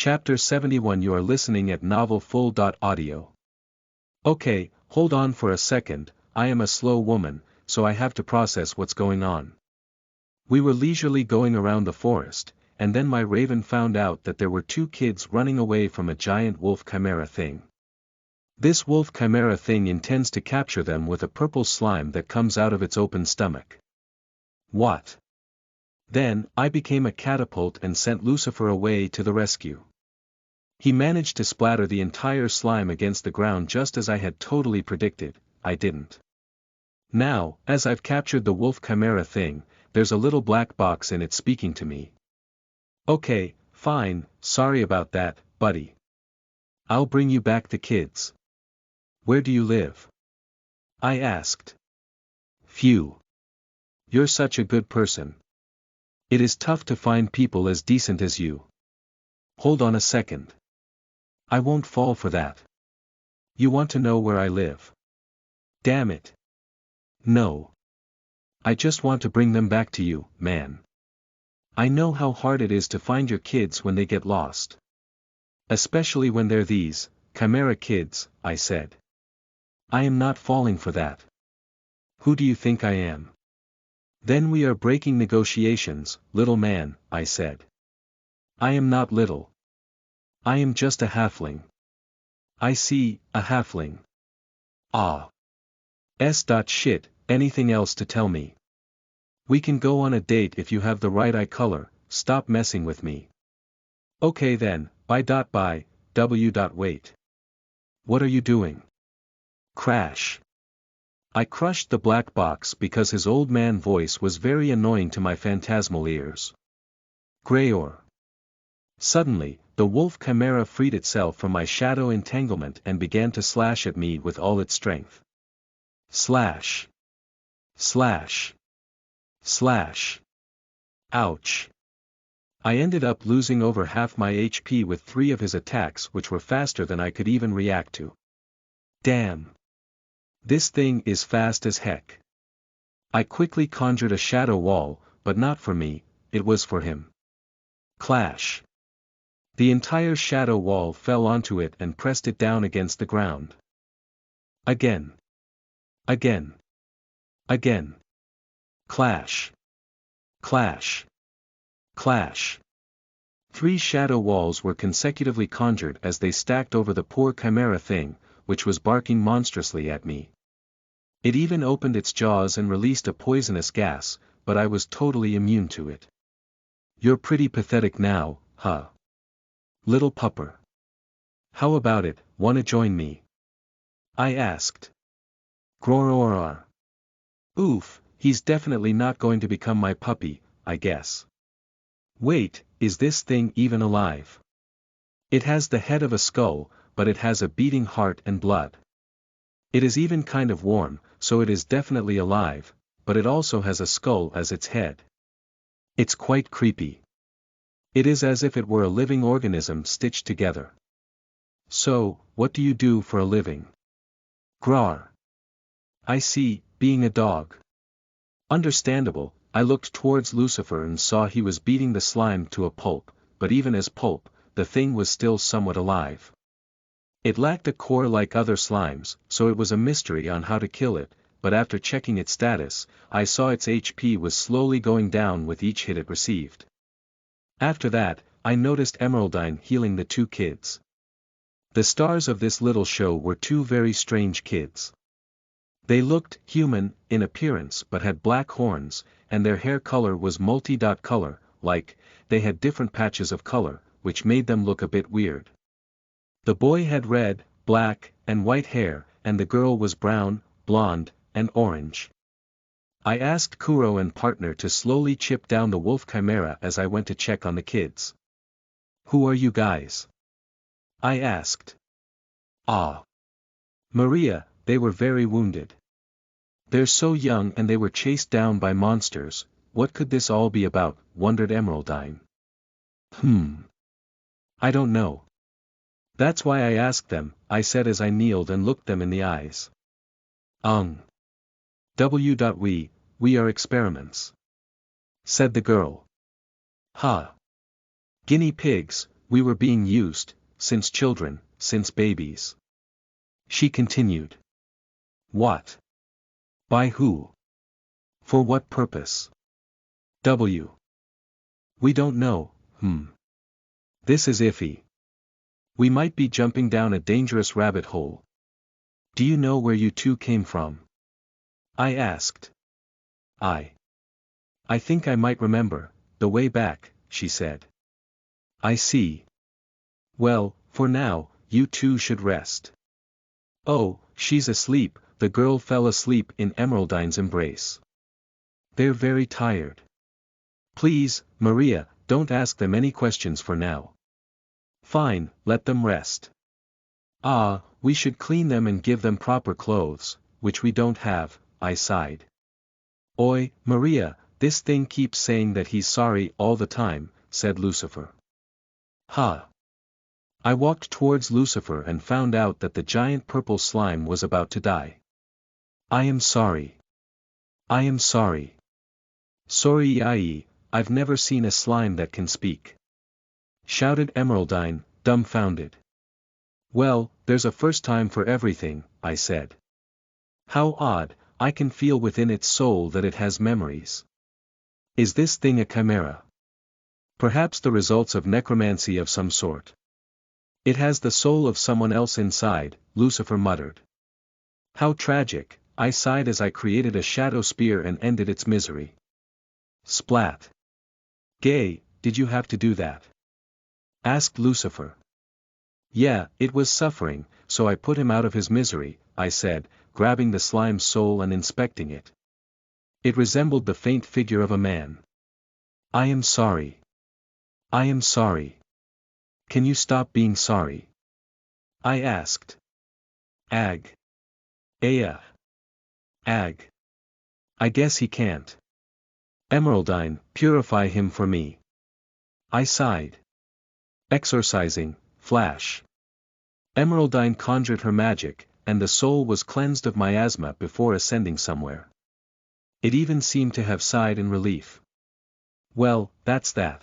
Chapter 71. You are listening at Novel Full. Audio. Okay, hold on for a second, I am a slow woman, so I have to process what's going on. We were leisurely going around the forest, and then my raven found out that there were two kids running away from a giant wolf chimera thing. This wolf chimera thing intends to capture them with a purple slime that comes out of its open stomach. What? Then, I became a catapult and sent Lucifer away to the rescue. He managed to splatter the entire slime against the ground just as I had totally predicted. I didn't. Now, as I've captured the wolf chimera thing, there's a little black box in it speaking to me. Okay, fine, sorry about that, buddy. I'll bring you back the kids. Where do you live? I asked. Phew. You're such a good person. It is tough to find people as decent as you. Hold on a second. I won't fall for that. You want to know where I live? Damn it. No. I just want to bring them back to you, man. I know how hard it is to find your kids when they get lost. Especially when they're these, chimera kids, I said. I am not falling for that. Who do you think I am? Then we are breaking negotiations, little man, I said. I am not little. I am just a halfling. I see, a halfling. Ah. Shit, anything else to tell me? We can go on a date if you have the right eye color, stop messing with me. Okay then, bye. Wait. What are you doing? Crash. I crushed the black box because his old man voice was very annoying to my phantasmal ears. Grayor. Suddenly, the wolf chimera freed itself from my shadow entanglement and began to slash at me with all its strength. Slash. Slash. Slash. Ouch. I ended up losing over half my HP with 3 of his attacks, which were faster than I could even react to. Damn. This thing is fast as heck. I quickly conjured a shadow wall, but not for me, it was for him. Clash. The entire shadow wall fell onto it and pressed it down against the ground. Again. Again. Again. Clash. Clash. Clash. 3 shadow walls were consecutively conjured as they stacked over the poor chimera thing, which was barking monstrously at me. It even opened its jaws and released a poisonous gas, but I was totally immune to it. You're pretty pathetic now, huh? Little pupper. How about it, wanna join me? I asked. Groror. Oof, he's definitely not going to become my puppy, I guess. Wait, is this thing even alive? It has the head of a skull, but it has a beating heart and blood. It is even kind of warm, so it is definitely alive, but it also has a skull as its head. It's quite creepy. It is as if it were a living organism stitched together. So, what do you do for a living? Grar. I see, being a dog. Understandable. I looked towards Lucifer and saw he was beating the slime to a pulp, but even as pulp, the thing was still somewhat alive. It lacked a core like other slimes, so it was a mystery on how to kill it, but after checking its status, I saw its HP was slowly going down with each hit it received. After that, I noticed Emeraldine healing the 2 kids. The stars of this little show were 2 very strange kids. They looked human in appearance but had black horns, and their hair color was multi-dot color, like, they had different patches of color, which made them look a bit weird. The boy had red, black, and white hair, and the girl was brown, blonde, and orange. I asked Kuro and partner to slowly chip down the wolf chimera as I went to check on the kids. Who are you guys? I asked. Ah. Maria, they were very wounded. They're so young and they were chased down by monsters, what could this all be about, wondered Emeraldine. I don't know. That's why I asked them, I said as I kneeled and looked them in the eyes. We are experiments. Said the girl. Guinea pigs, We were being used, since children, since babies. She continued. What? By who? For what purpose? W. We don't know. This is iffy. We might be jumping down a dangerous rabbit hole. Do you know where you two came from? I asked. I think I might remember, the way back, she said. I see. Well, for now, you two should rest. Oh, she's asleep. The girl fell asleep in Emeraldine's embrace. They're very tired. Please, Maria, don't ask them any questions for now. Fine, let them rest. Ah, we should clean them and give them proper clothes, which we don't have, I sighed. Oi, Maria, this thing keeps saying that he's sorry all the time, said Lucifer. Ha! I walked towards Lucifer and found out that the giant purple slime was about to die. I am sorry. I am sorry. Sorry, I've never seen a slime that can speak. Shouted Emeraldine, dumbfounded. Well, there's a first time for everything, I said. How odd, I can feel within its soul that it has memories. Is this thing a chimera? Perhaps the results of necromancy of some sort. It has the soul of someone else inside, Lucifer muttered. How tragic, I sighed as I created a shadow spear and ended its misery. Splat. Gay, did you have to do that? Asked Lucifer. Yeah, it was suffering, so I put him out of his misery, I said, grabbing the slime's soul and inspecting it. It resembled the faint figure of a man. I am sorry. I am sorry. Can you stop being sorry? I asked. Ag. Aya. Ag. I guess he can't. Emeraldine, purify him for me. I sighed. Exorcising, flash. Emeraldine conjured her magic, and the soul was cleansed of miasma before ascending somewhere. It even seemed to have sighed in relief. Well, that's that.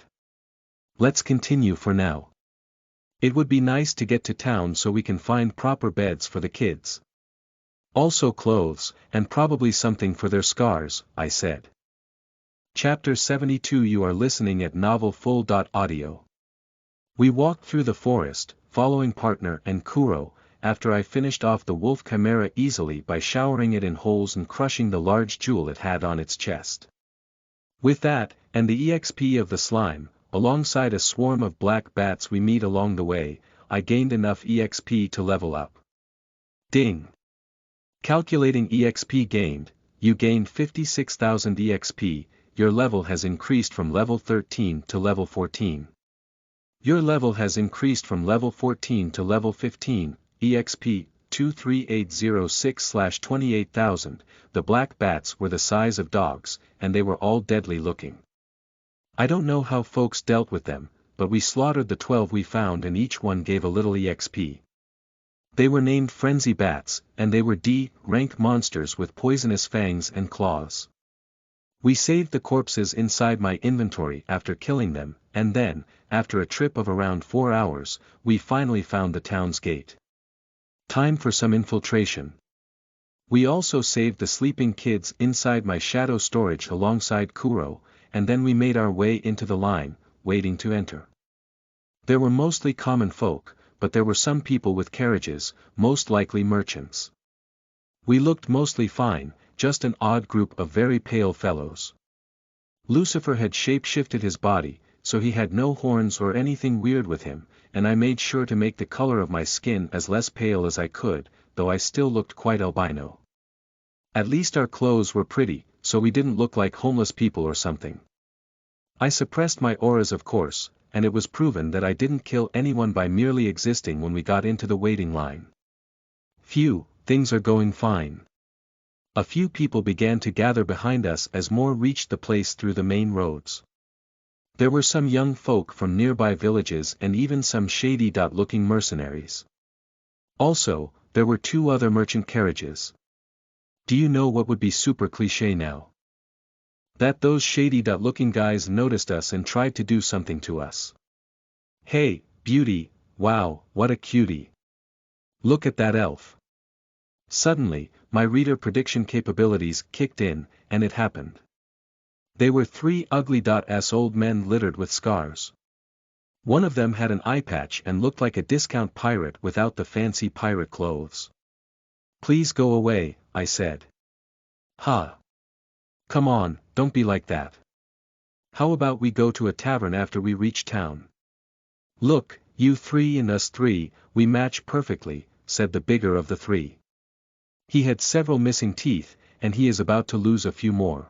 Let's continue for now. It would be nice to get to town so we can find proper beds for the kids. Also clothes, and probably something for their scars, I said. Chapter 72. You are listening at novelfull.audio. We walked through the forest, following Partner and Kuro, after I finished off the wolf chimera easily by showering it in holes and crushing the large jewel it had on its chest. With that, and the EXP of the slime, alongside a swarm of black bats we meet along the way, I gained enough EXP to level up. Ding! Calculating EXP gained, you gained 56,000 EXP, your level has increased from level 13 to level 14. Your level has increased from level 14 to level 15, EXP, 23806/28,000, the black bats were the size of dogs, and they were all deadly looking. I don't know how folks dealt with them, but we slaughtered the 12 we found and each one gave a little EXP. They were named Frenzy Bats, and they were D-rank monsters with poisonous fangs and claws. We saved the corpses inside my inventory after killing them, and then, after a trip of around 4 hours, we finally found the town's gate. Time for some infiltration. We also saved the sleeping kids inside my shadow storage alongside Kuro, and then we made our way into the line, waiting to enter. There were mostly common folk, but there were some people with carriages, most likely merchants. We looked mostly fine, just an odd group of very pale fellows. Lucifer had shape-shifted his body, so he had no horns or anything weird with him, and I made sure to make the color of my skin as less pale as I could, though I still looked quite albino. At least our clothes were pretty, so we didn't look like homeless people or something. I suppressed my auras of course, and it was proven that I didn't kill anyone by merely existing when we got into the waiting line. Phew, things are going fine. A few people began to gather behind us as more reached the place through the main roads. There were some young folk from nearby villages and even some shady-looking mercenaries. Also, there were 2 other merchant carriages. Do you know what would be super cliché now? That those shady-looking guys noticed us and tried to do something to us. Hey, Beauty, wow, what a cutie. Look at that elf. Suddenly, my reader prediction capabilities kicked in, and it happened. They were three ugly-ass old men littered with scars. One of them had an eye patch and looked like a discount pirate without the fancy pirate clothes. Please go away, I said. Ha! Come on, don't be like that. How about we go to a tavern after we reach town? Look, you three and us three, we match perfectly, said the bigger of the three. He had several missing teeth, and he is about to lose a few more.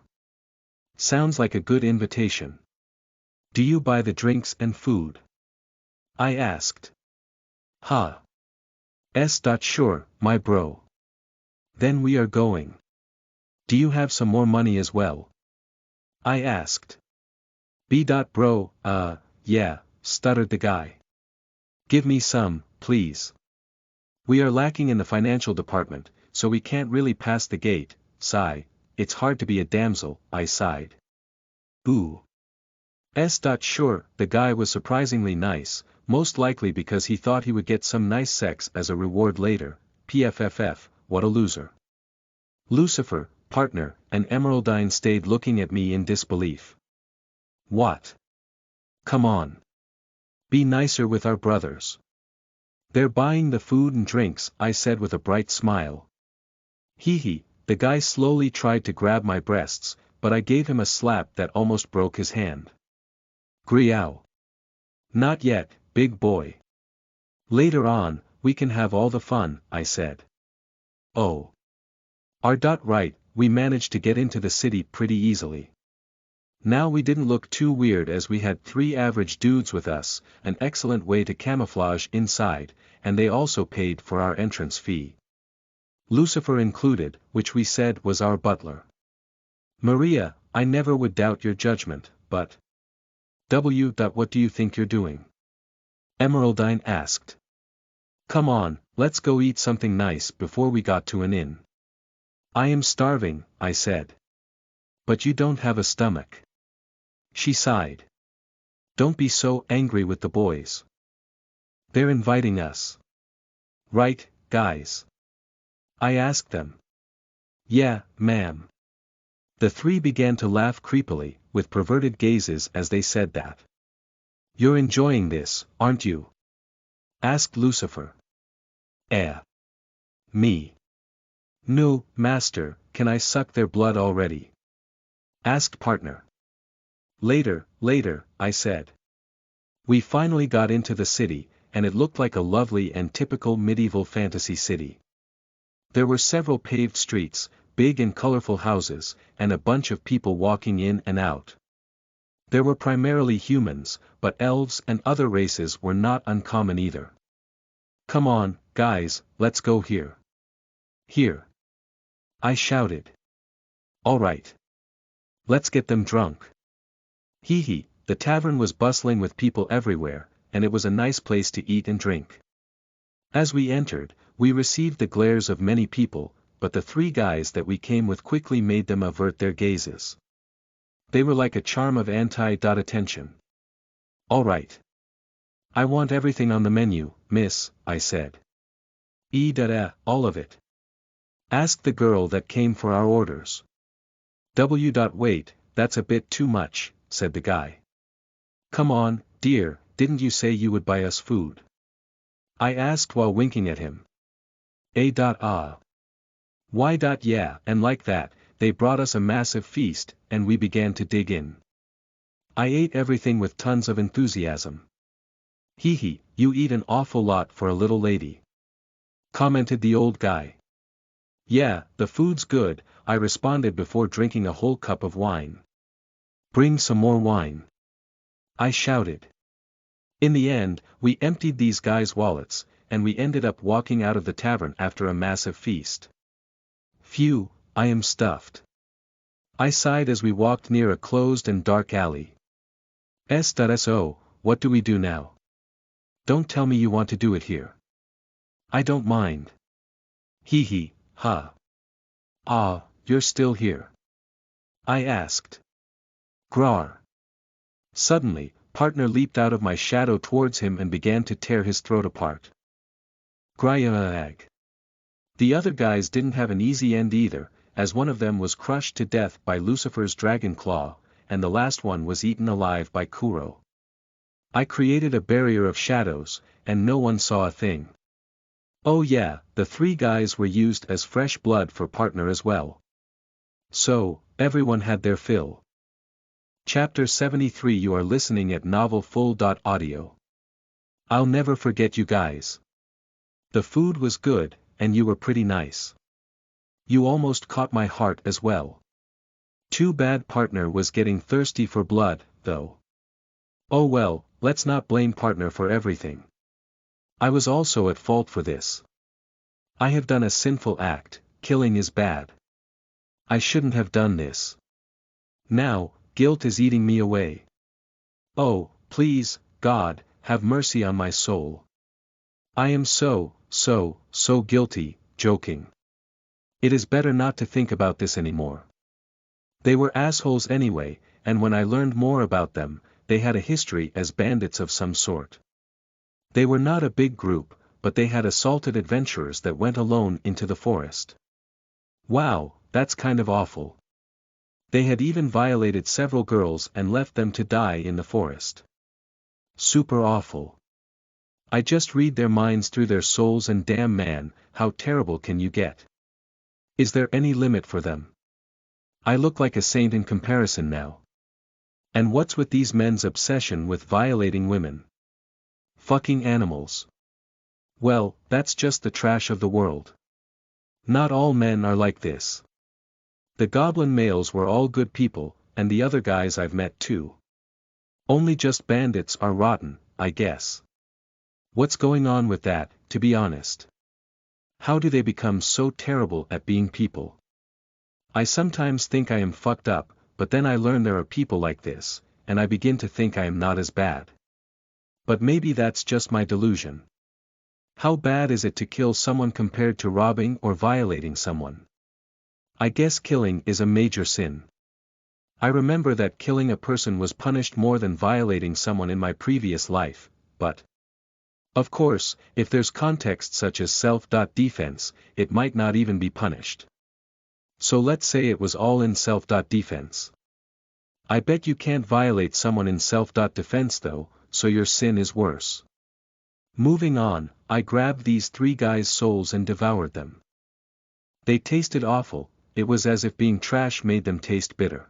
Sounds like a good invitation. Do you buy the drinks and food? I asked. Ha. Sure, my bro. Then we are going. Do you have some more money as well? I asked. Bro, yeah, stuttered the guy. Give me some, please. We are lacking in the financial department, so we can't really pass the gate, sigh, it's hard to be a damsel, I sighed. Ooh. Sure, the guy was surprisingly nice, most likely because he thought he would get some nice sex as a reward later, PFFF, what a loser. Lucifer, partner, and Emeraldine stayed looking at me in disbelief. What? Come on. Be nicer with our brothers. They're buying the food and drinks, I said with a bright smile. Hee, the guy slowly tried to grab my breasts, but I gave him a slap that almost broke his hand. Griow. Not yet, big boy. Later on, we can have all the fun, I said. Oh. Right, we managed to get into the city pretty easily. Now we didn't look too weird as we had three average dudes with us, an excellent way to camouflage inside, and they also paid for our entrance fee. Lucifer included, which we said was our butler. Maria, I never would doubt your judgment, but... What do you think you're doing? Emeraldine asked. Come on, let's go eat something nice before we got to an inn. I am starving, I said. But you don't have a stomach. She sighed. Don't be so angry with the boys. They're inviting us. Right, guys? I asked them. Yeah, ma'am. The three began to laugh creepily, with perverted gazes as they said that. You're enjoying this, aren't you? Asked Lucifer. Me. No, master, can I suck their blood already? Asked partner. Later, I said. We finally got into the city, and it looked like a lovely and typical medieval fantasy city. There were several paved streets, big and colorful houses, and a bunch of people walking in and out. There were primarily humans, but elves and other races were not uncommon either. Come on, guys, let's go here. Here. I shouted. All right. Let's get them drunk. Hee, the tavern was bustling with people everywhere, and it was a nice place to eat and drink. As we entered, we received the glares of many people, but the three guys that we came with quickly made them avert their gazes. They were like a charm of anti-attention. All right. I want everything on the menu, miss, I said. All of it. Asked the girl that came for our orders. Wait, that's a bit too much, said the guy. Come on, dear, didn't you say you would buy us food? I asked while winking at him. Why? Yeah, and like that, they brought us a massive feast, and we began to dig in. I ate everything with tons of enthusiasm. Hee, you eat an awful lot for a little lady. Commented the old guy. Yeah, the food's good, I responded before drinking a whole cup of wine. Bring some more wine. I shouted. In the end, we emptied these guys' wallets, and we ended up walking out of the tavern after a massive feast. Phew, I am stuffed. I sighed as we walked near a closed and dark alley. So, what do we do now? Don't tell me you want to do it here. I don't mind. Hee, ha. Ah, you're still here. I asked. Grar. Suddenly, Partner leaped out of my shadow towards him and began to tear his throat apart. Gryag. The other guys didn't have an easy end either, as one of them was crushed to death by Lucifer's dragon claw, and the last one was eaten alive by Kuro. I created a barrier of shadows, and no one saw a thing. Oh yeah, the 3 guys were used as fresh blood for Partner as well. So, everyone had their fill. Chapter 73. You are listening at novelfull.audio. I'll never forget you guys. The food was good, and you were pretty nice. You almost caught my heart as well. Too bad Partner was getting thirsty for blood, though. Oh well, let's not blame Partner for everything. I was also at fault for this. I have done a sinful act. Killing is bad. I shouldn't have done this. Now, guilt is eating me away. Oh, please, God, have mercy on my soul. I am so guilty, joking. It is better not to think about this anymore. They were assholes anyway, and when I learned more about them, they had a history as bandits of some sort. They were not a big group, but they had assaulted adventurers that went alone into the forest. Wow, that's kind of awful. They had even violated several girls and left them to die in the forest. Super awful. I just read their minds through their souls and damn man, how terrible can you get? Is there any limit for them? I look like a saint in comparison now. And what's with these men's obsession with violating women? Fucking animals. Well, that's just the trash of the world. Not all men are like this. The goblin males were all good people, and the other guys I've met too. Only just bandits are rotten, I guess. What's going on with that, to be honest? How do they become so terrible at being people? I sometimes think I am fucked up, but then I learn there are people like this, and I begin to think I am not as bad. But maybe that's just my delusion. How bad is it to kill someone compared to robbing or violating someone? I guess killing is a major sin. I remember that killing a person was punished more than violating someone in my previous life, but of course, if there's context such as self-defense, it might not even be punished. So let's say it was all in self-defense. I bet you can't violate someone in self-defense though, so your sin is worse. Moving on, I grabbed these 3 guys' souls and devoured them. They tasted awful, it was as if being trash made them taste bitter.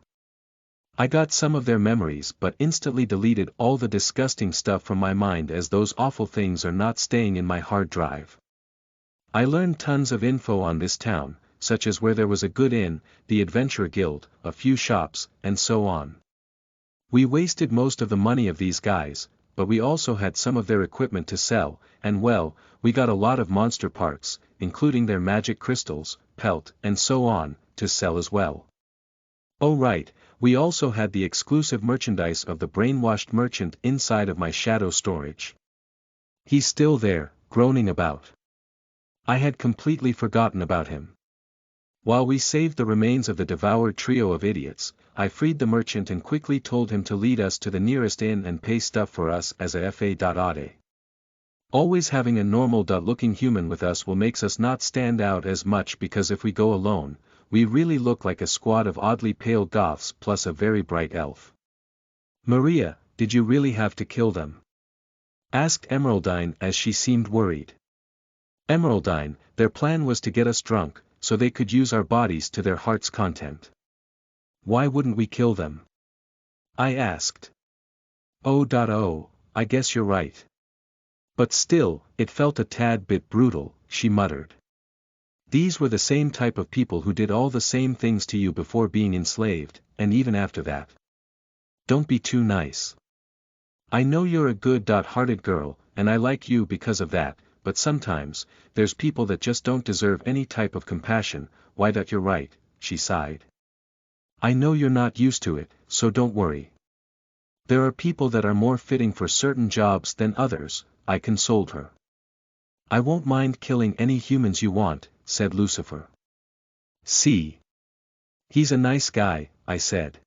I got some of their memories but instantly deleted all the disgusting stuff from my mind as those awful things are not staying in my hard drive. I learned tons of info on this town, such as where there was a good inn, the adventure guild, a few shops, and so on. We wasted most of the money of these guys, but we also had some of their equipment to sell, and well, we got a lot of monster parts, including their magic crystals, pelt, and so on, to sell as well. Oh right, we also had the exclusive merchandise of the brainwashed merchant inside of my shadow storage. He's still there, groaning about. I had completely forgotten about him. While we saved the remains of the devoured trio of idiots, I freed the merchant and quickly told him to lead us to the nearest inn and pay stuff for us as a fa.ade. Always having a normal-looking human with us will makes us not stand out as much because if we go alone, we really look like a squad of oddly pale goths plus a very bright elf. Maria, did you really have to kill them? Asked Emeraldine as she seemed worried. Emeraldine, their plan was to get us drunk, so they could use our bodies to their heart's content. Why wouldn't we kill them? I asked. Oh, I guess you're right. But still, it felt a tad bit brutal, she muttered. These were the same type of people who did all the same things to you before being enslaved, and even after that. Don't be too nice. I know you're a good-hearted girl, and I like you because of that, but sometimes, there's people that just don't deserve any type of compassion. Why that you're right, she sighed. I know you're not used to it, so don't worry. There are people that are more fitting for certain jobs than others, I consoled her. I won't mind killing any humans you want, said Lucifer. See. He's a nice guy, I said.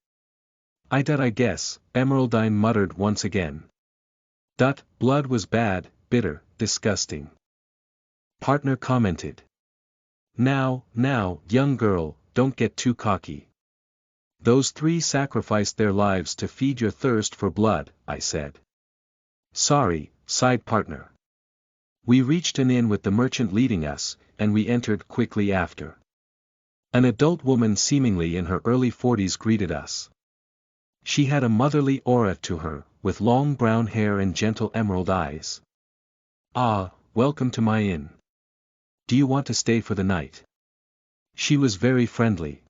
I guess, Emeraldine muttered once again. Blood was bad, bitter, disgusting. Partner commented. Now, young girl, don't get too cocky. Those three sacrificed their lives to feed your thirst for blood, I said. Sorry, sighed partner. We reached an inn with the merchant leading us, and we entered quickly after. An adult woman seemingly in her early 40s greeted us. She had a motherly aura to her, with long brown hair and gentle emerald eyes. Ah, welcome to my inn. Do you want to stay for the night? She was very friendly.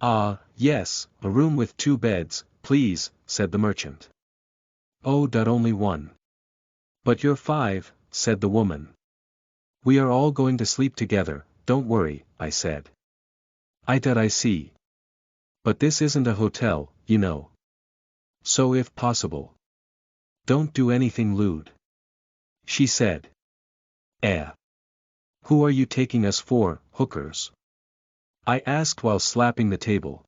Ah, yes, a room with 2 beds, please, said the merchant. Oh, only one. But you're 5, said the woman. We are all going to sleep together, don't worry, I said. I see. But this isn't a hotel, you know. So if possible, don't do anything lewd. She said. Who are you taking us for, hookers? I asked while slapping the table.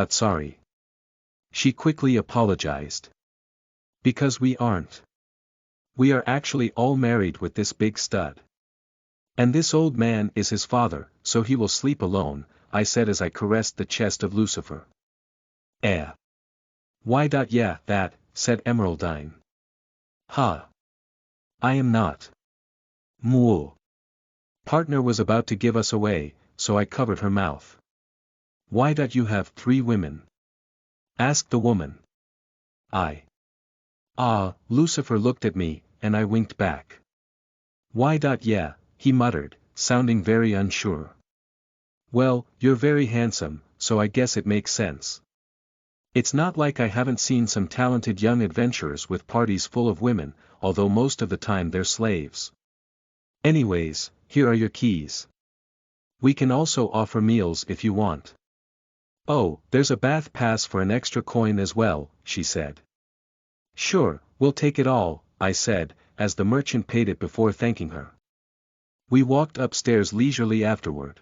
Sorry. She quickly apologized. Because we aren't. We are actually all married with this big stud. And this old man is his father, so he will sleep alone, I said as I caressed the chest of Lucifer. Why yeah, that, said Emeraldine. Ha. I am not. Moo. Partner was about to give us away, so I covered her mouth. Why you have 3 women? Asked the woman. Lucifer looked at me, and I winked back. Why yeah, he muttered, sounding very unsure. Well, you're very handsome, so I guess it makes sense. It's not like I haven't seen some talented young adventurers with parties full of women, although most of the time they're slaves. Anyways, here are your keys. We can also offer meals if you want. Oh, there's a bath pass for an extra coin as well, she said. Sure, we'll take it all, I said, as the merchant paid it before thanking her. We walked upstairs leisurely afterward.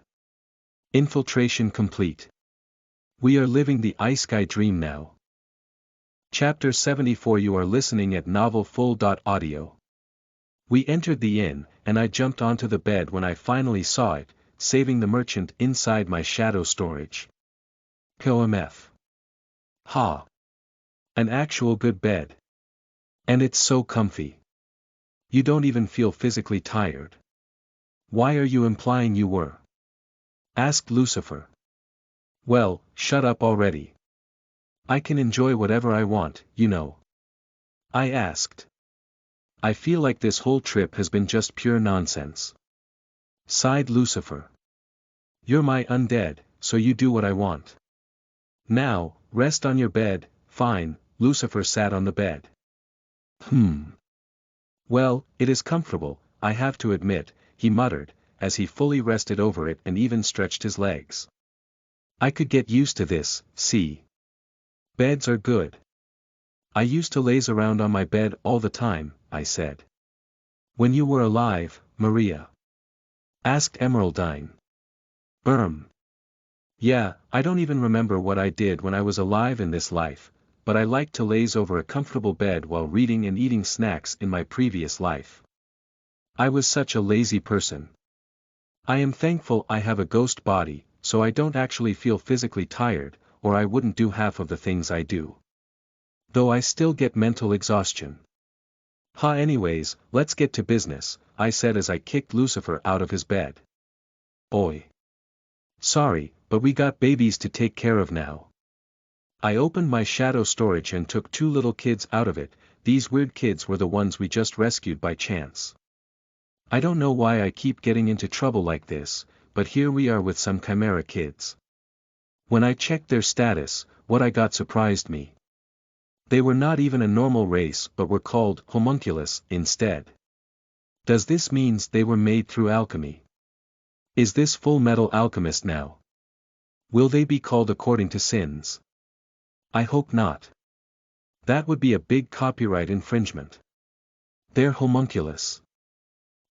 Infiltration complete. We are living the Ice Guy dream now. Chapter 74. You are listening at novelfull.audio. We entered the inn, and I jumped onto the bed when I finally saw it, saving the merchant inside my shadow storage. POMF. Ha. An actual good bed. And it's so comfy. You don't even feel physically tired. Why are you implying you were? Asked Lucifer. Well, shut up already. I can enjoy whatever I want, you know. I asked. I feel like this whole trip has been just pure nonsense. Sighed Lucifer. You're my undead, so you do what I want. Now, rest on your bed. Fine. Lucifer sat on the bed. Well, it is comfortable, I have to admit, he muttered, as he fully rested over it and even stretched his legs. I could get used to this, see. Beds are good. I used to laze around on my bed all the time, I said. When you were alive, Maria? Asked Emeraldine. Yeah, I don't even remember what I did when I was alive in this life, but I liked to laze over a comfortable bed while reading and eating snacks in my previous life. I was such a lazy person. I am thankful I have a ghost body, so I don't actually feel physically tired, or I wouldn't do half of the things I do. Though I still get mental exhaustion. Anyways, let's get to business, I said as I kicked Lucifer out of his bed. Oi. Sorry, but we got babies to take care of now. I opened my shadow storage and took 2 little kids out of it. These weird kids were the ones we just rescued by chance. I don't know why I keep getting into trouble like this, but here we are with some chimera kids. When I checked their status, what I got surprised me. They were not even a normal race but were called homunculus instead. Does this means they were made through alchemy? Is this Full Metal Alchemist now? Will they be called according to sins? I hope not. That would be a big copyright infringement. They're homunculus.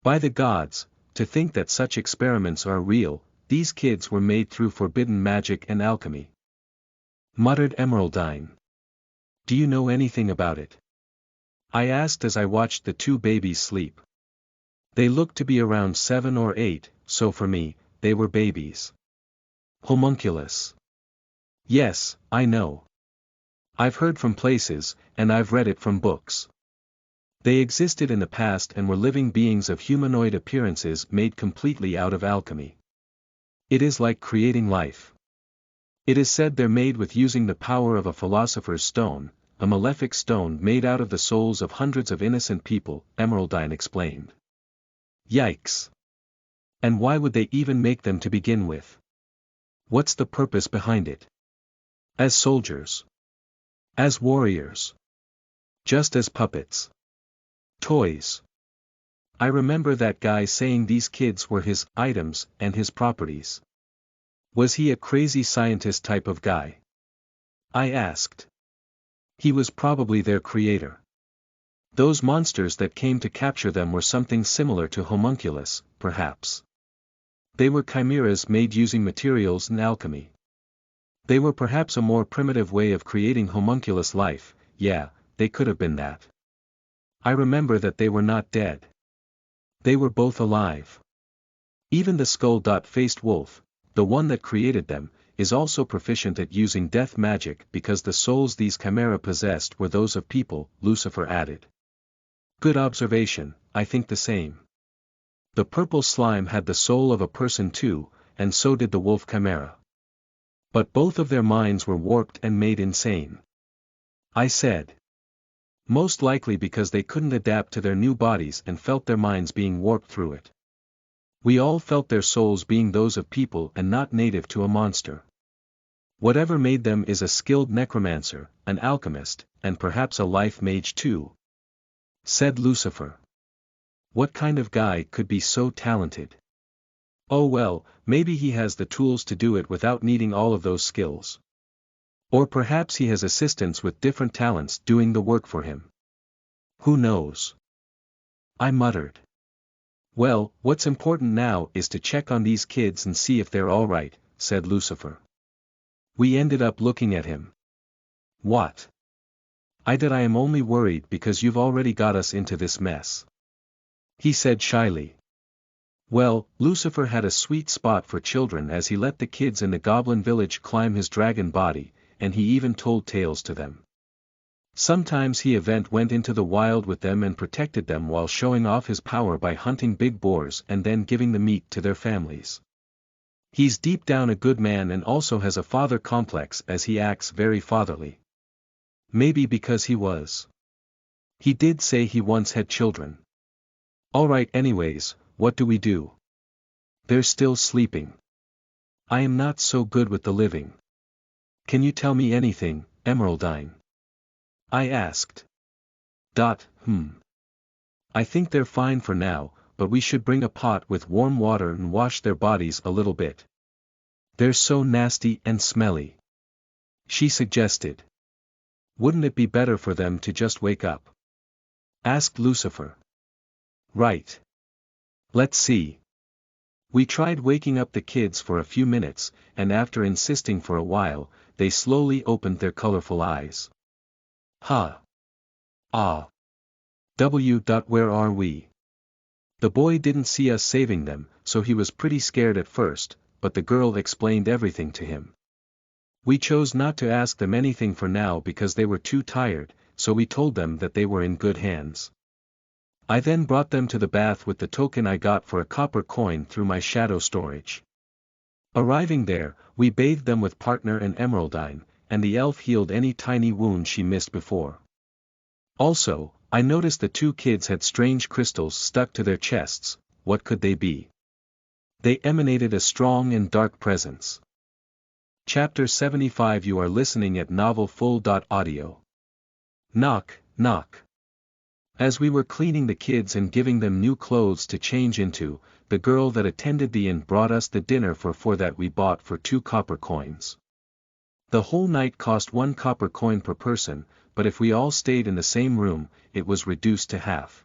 By the gods, to think that such experiments are real, these kids were made through forbidden magic and alchemy. Muttered Emeraldine. Do you know anything about it? I asked as I watched the two babies sleep. They looked to be around 7 or 8, so for me, they were babies. Homunculus. Yes, I know. I've heard from places, and I've read it from books. They existed in the past and were living beings of humanoid appearances made completely out of alchemy. It is like creating life. It is said they're made with using the power of a philosopher's stone, a malefic stone made out of the souls of hundreds of innocent people, Emeraldine explained. Yikes. And why would they even make them to begin with? What's the purpose behind it? As soldiers? As warriors? Just as puppets? Toys? I remember that guy saying these kids were his items and his properties. Was he a crazy scientist type of guy? I asked. He was probably their creator. Those monsters that came to capture them were something similar to homunculus, perhaps. They were chimeras made using materials and alchemy. They were perhaps a more primitive way of creating homunculus life. Yeah, they could have been that. I remember that they were not dead. They were both alive. Even the skull-faced wolf, the one that created them, is also proficient at using death magic because the souls these chimera possessed were those of people, Lucifer added. Good observation, I think the same. The purple slime had the soul of a person too, and so did the wolf chimera. But both of their minds were warped and made insane. I said. Most likely because they couldn't adapt to their new bodies and felt their minds being warped through it. We all felt their souls being those of people and not native to a monster. Whatever made them is a skilled necromancer, an alchemist, and perhaps a life mage too. Said Lucifer. What kind of guy could be so talented? Oh well, maybe he has the tools to do it without needing all of those skills. Or perhaps he has assistants with different talents doing the work for him. Who knows? I muttered. Well, what's important now is to check on these kids and see if they're alright, said Lucifer. We ended up looking at him. What? I am only worried because you've already got us into this mess. He said shyly. Well, Lucifer had a sweet spot for children as he let the kids in the goblin village climb his dragon body, and he even told tales to them. Sometimes he went into the wild with them and protected them while showing off his power by hunting big boars and then giving the meat to their families. He's deep down a good man and also has a father complex as he acts very fatherly. Maybe because he was. He did say he once had children. Alright, anyways, what do we do? They're still sleeping. I am not so good with the living. Can you tell me anything, Emeraldine? I asked. I think they're fine for now, but we should bring a pot with warm water and wash their bodies a little bit. They're so nasty and smelly. She suggested. Wouldn't it be better for them to just wake up? Asked Lucifer. Right. Let's see. We tried waking up the kids for a few minutes, and after insisting for a while, they slowly opened their colorful eyes. Ha. Ah. Where are we? The boy didn't see us saving them, so he was pretty scared at first, but the girl explained everything to him. We chose not to ask them anything for now because they were too tired, so we told them that they were in good hands. I then brought them to the bath with the token I got for a copper coin through my shadow storage. Arriving there, we bathed them with partner and emeraldine, and the elf healed any tiny wound she missed before. Also, I noticed the two kids had strange crystals stuck to their chests. What could they be? They emanated a strong and dark presence. Chapter 75. You are listening at novelfull.audio. Knock, knock. As we were cleaning the kids and giving them new clothes to change into, the girl that attended the inn brought us the dinner for that we bought for 2 copper coins. The whole night cost 1 copper coin per person, but if we all stayed in the same room, it was reduced to half.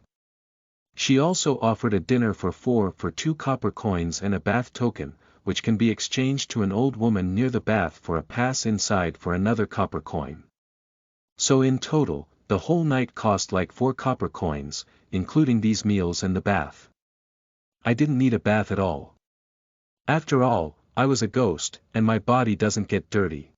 She also offered a dinner for 4 for 2 copper coins and a bath token, which can be exchanged to an old woman near the bath for a pass inside for another copper coin. So in total, the whole night cost like 4 copper coins, including these meals and the bath. I didn't need a bath at all. After all, I was a ghost, and my body doesn't get dirty.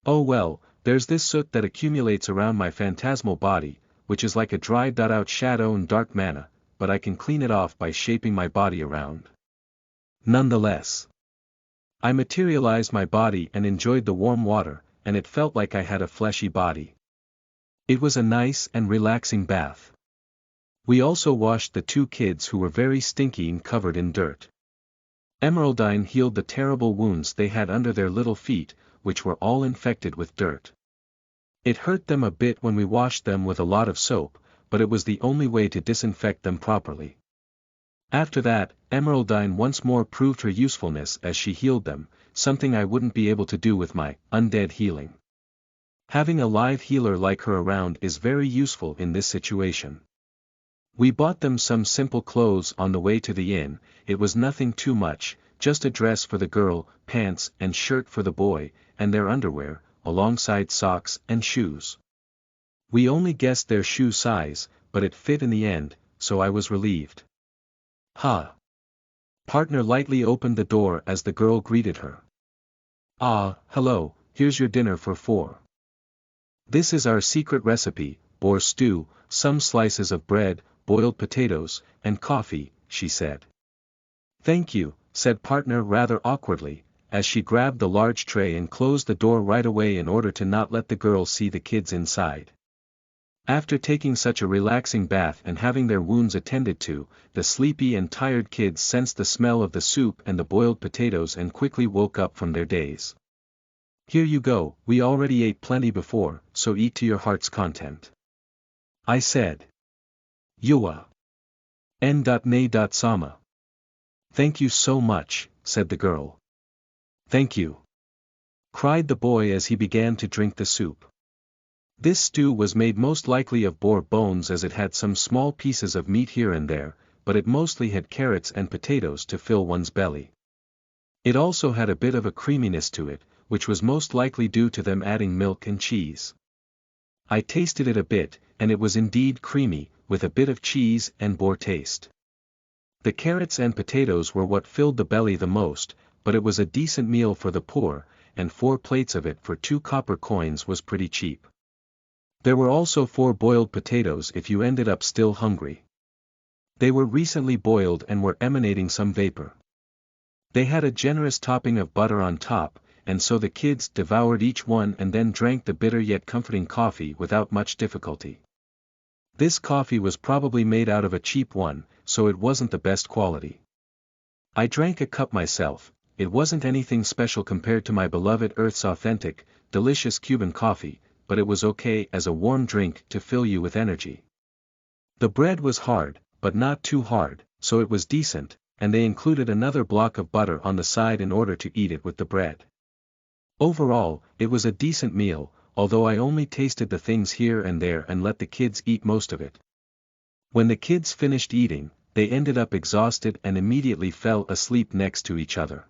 Oh well, there's this soot that accumulates around my phantasmal body, which is like a dried out shadow and dark mana, but I can clean it off by shaping my body around. Nonetheless, I materialized my body and enjoyed the warm water, and it felt like I had a fleshy body. It was a nice and relaxing bath. We also washed the 2 kids who were very stinky and covered in dirt. Emeraldine healed the terrible wounds they had under their little feet, which were all infected with dirt. It hurt them a bit when we washed them with a lot of soap, but it was the only way to disinfect them properly. After that, Emeraldine once more proved her usefulness as she healed them, something I wouldn't be able to do with my undead healing. Having a live healer like her around is very useful in this situation. We bought them some simple clothes on the way to the inn. It was nothing too much, just a dress for the girl, pants and shirt for the boy, and their underwear, alongside socks and shoes. We only guessed their shoe size, but it fit in the end, so I was relieved. Ha! Partner lightly opened the door as the girl greeted her. Ah, hello, here's your dinner for 4. This is our secret recipe, boar stew, some slices of bread, boiled potatoes, and coffee, she said. Thank you, said partner rather awkwardly, as she grabbed the large tray and closed the door right away in order to not let the girl see the kids inside. After taking such a relaxing bath and having their wounds attended to, the sleepy and tired kids sensed the smell of the soup and the boiled potatoes and quickly woke up from their daze. Here you go, we already ate plenty before, so eat to your heart's content. I said. Yua. N.ne.sama. Thank you so much, said the girl. Thank you. Cried the boy as he began to drink the soup. This stew was made most likely of boar bones as it had some small pieces of meat here and there, but it mostly had carrots and potatoes to fill one's belly. It also had a bit of a creaminess to it, which was most likely due to them adding milk and cheese. I tasted it a bit, and it was indeed creamy, with a bit of cheese and boar taste. The carrots and potatoes were what filled the belly the most, but it was a decent meal for the poor, and 4 plates of it for 2 copper coins was pretty cheap. There were also 4 boiled potatoes if you ended up still hungry. They were recently boiled and were emanating some vapor. They had a generous topping of butter on top, and so the kids devoured each one and then drank the bitter yet comforting coffee without much difficulty. This coffee was probably made out of a cheap one, so it wasn't the best quality. I drank a cup myself. It wasn't anything special compared to my beloved Earth's authentic, delicious Cuban coffee, but it was okay as a warm drink to fill you with energy. The bread was hard, but not too hard, so it was decent, and they included another block of butter on the side in order to eat it with the bread. Overall, it was a decent meal, although I only tasted the things here and there and let the kids eat most of it. When the kids finished eating, they ended up exhausted and immediately fell asleep next to each other.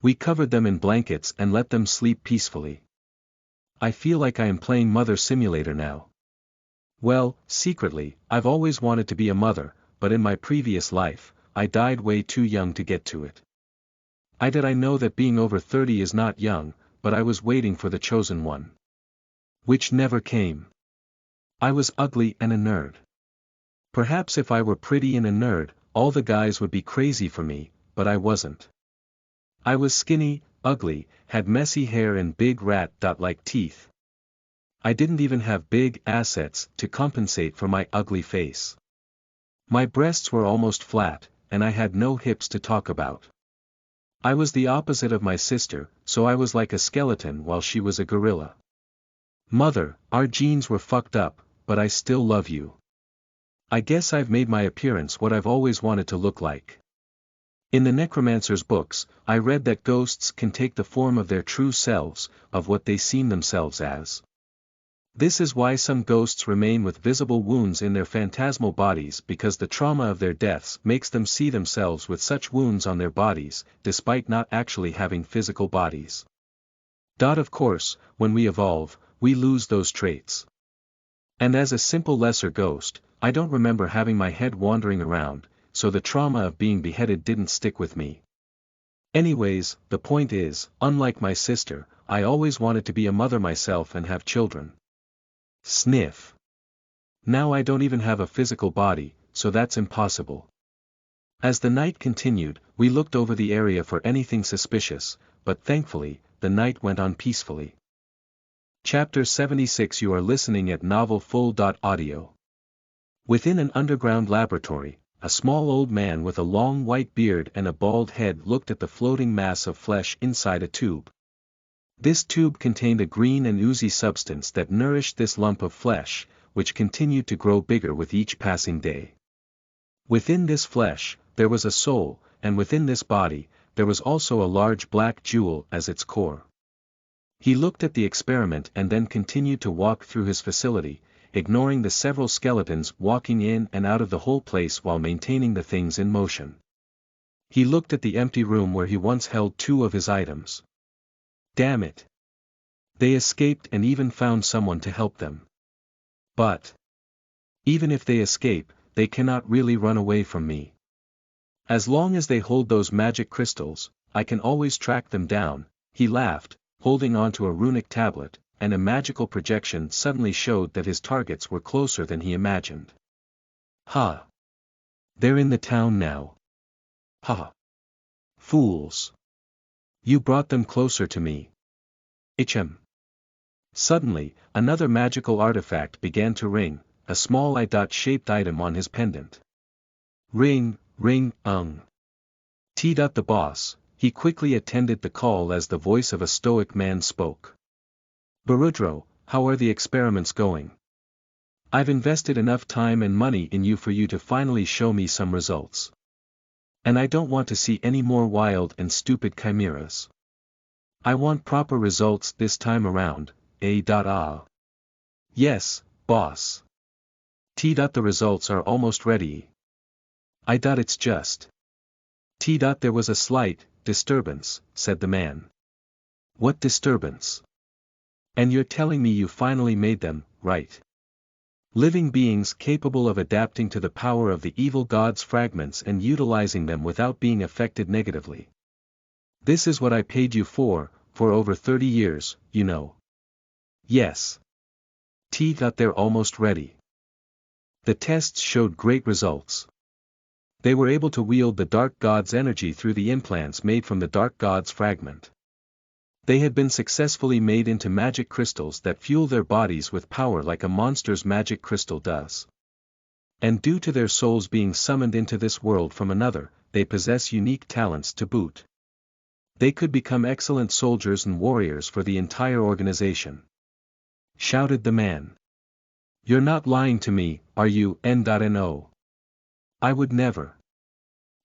We covered them in blankets and let them sleep peacefully. I feel like I am playing Mother Simulator now. Well, secretly, I've always wanted to be a mother, but in my previous life, I died way too young to get to it. I know that being over 30 is not young, but I was waiting for the chosen one. Which never came. I was ugly and a nerd. Perhaps if I were pretty and a nerd, all the guys would be crazy for me, but I wasn't. I was skinny, ugly, had messy hair and big rat-like teeth. I didn't even have big assets to compensate for my ugly face. My breasts were almost flat, and I had no hips to talk about. I was the opposite of my sister, so I was like a skeleton while she was a gorilla. Mother, our genes were fucked up, but I still love you. I guess I've made my appearance what I've always wanted to look like. In the necromancer's books, I read that ghosts can take the form of their true selves, of what they seem themselves as. This is why some ghosts remain with visible wounds in their phantasmal bodies, because the trauma of their deaths makes them see themselves with such wounds on their bodies, despite not actually having physical bodies. Of course, when we evolve, we lose those traits. And as a simple lesser ghost, I don't remember having my head wandering around, so the trauma of being beheaded didn't stick with me. Anyways, the point is, unlike my sister, I always wanted to be a mother myself and have children. Sniff. Now I don't even have a physical body, so that's impossible. As the night continued, we looked over the area for anything suspicious, but thankfully, the night went on peacefully. Chapter 76. You are listening at novelfull.audio. Within an underground laboratory, a small old man with a long white beard and a bald head looked at the floating mass of flesh inside a tube. This tube contained a green and oozy substance that nourished this lump of flesh, which continued to grow bigger with each passing day. Within this flesh, there was a soul, and within this body, there was also a large black jewel as its core. He looked at the experiment and then continued to walk through his facility, ignoring the several skeletons walking in and out of the whole place while maintaining the things in motion. He looked at the empty room where he once held 2 of his items. Damn it! They escaped and even found someone to help them. But even if they escape, they cannot really run away from me. As long as they hold those magic crystals, I can always track them down. He laughed, holding onto a runic tablet, and a magical projection suddenly showed that his targets were closer than he imagined. Ha! They're in the town now. Ha! Fools! You brought them closer to me. Suddenly, another magical artifact began to ring, a small I-shaped item on his pendant. Ring, ring, The boss, he quickly attended the call as the voice of a stoic man spoke. Barudro, how are the experiments going? I've invested enough time and money in you for you to finally show me some results. And I don't want to see any more wild and stupid chimeras. I want proper results this time around, Yes, boss. The results are almost ready. It's just. There was a slight disturbance, said the man. What disturbance? And you're telling me you finally made them, right? Living beings capable of adapting to the power of the evil god's fragments and utilizing them without being affected negatively. This is what I paid you for over 30 years, you know. Yes. They're almost ready. The tests showed great results. They were able to wield the dark god's energy through the implants made from the dark god's fragment. They had been successfully made into magic crystals that fuel their bodies with power like a monster's magic crystal does. And due to their souls being summoned into this world from another, they possess unique talents to boot. They could become excellent soldiers and warriors for the entire organization. Shouted the man. You're not lying to me, are you, No? I would never.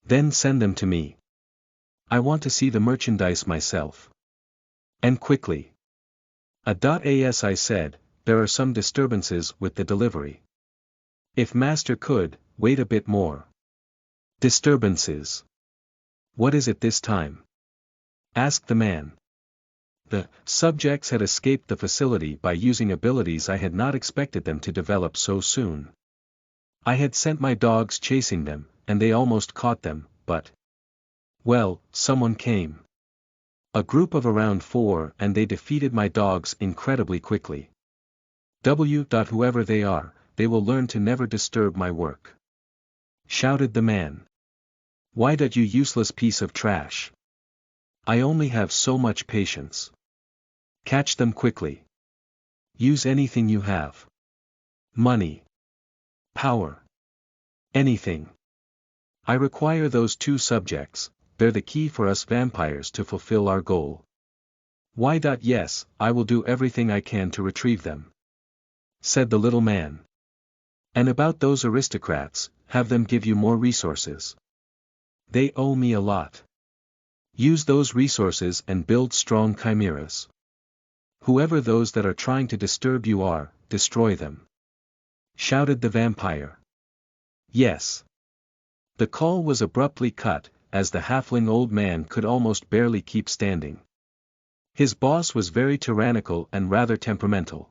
Then send them to me. I want to see the merchandise myself. And quickly. As I said, there are some disturbances with the delivery. If Master could, wait a bit more. Disturbances. What is it this time? Asked the man. The subjects had escaped the facility by using abilities I had not expected them to develop so soon. I had sent my dogs chasing them, and they almost caught them, but... Well, someone came. A group of around 4 and they defeated my dogs incredibly quickly. Whoever they are, they will learn to never disturb my work. Shouted the man. Why you useless piece of trash? I only have so much patience. Catch them quickly. Use anything you have. Money. Power. Anything. I require those 2 subjects, they're the key for us vampires to fulfill our goal. Why? Yes, I will do everything I can to retrieve them. Said the little man. And about those aristocrats, have them give you more resources. They owe me a lot. Use those resources and build strong chimeras. Whoever those that are trying to disturb you are, destroy them," shouted the vampire. "Yes." The call was abruptly cut, as the halfling old man could almost barely keep standing. His boss was very tyrannical and rather temperamental.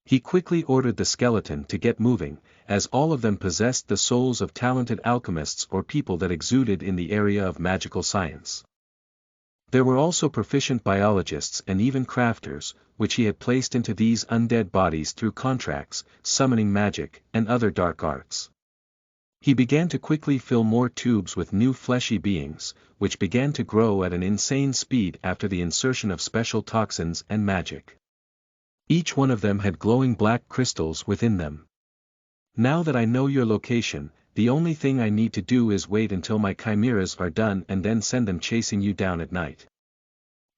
He quickly ordered the skeleton to get moving, as all of them possessed the souls of talented alchemists or people that exuded in the area of magical science. There were also proficient biologists and even crafters, which he had placed into these undead bodies through contracts, summoning magic, and other dark arts. He began to quickly fill more tubes with new fleshy beings, which began to grow at an insane speed after the insertion of special toxins and magic. Each one of them had glowing black crystals within them. "Now that I know your location, the only thing I need to do is wait until my chimeras are done and then send them chasing you down at night.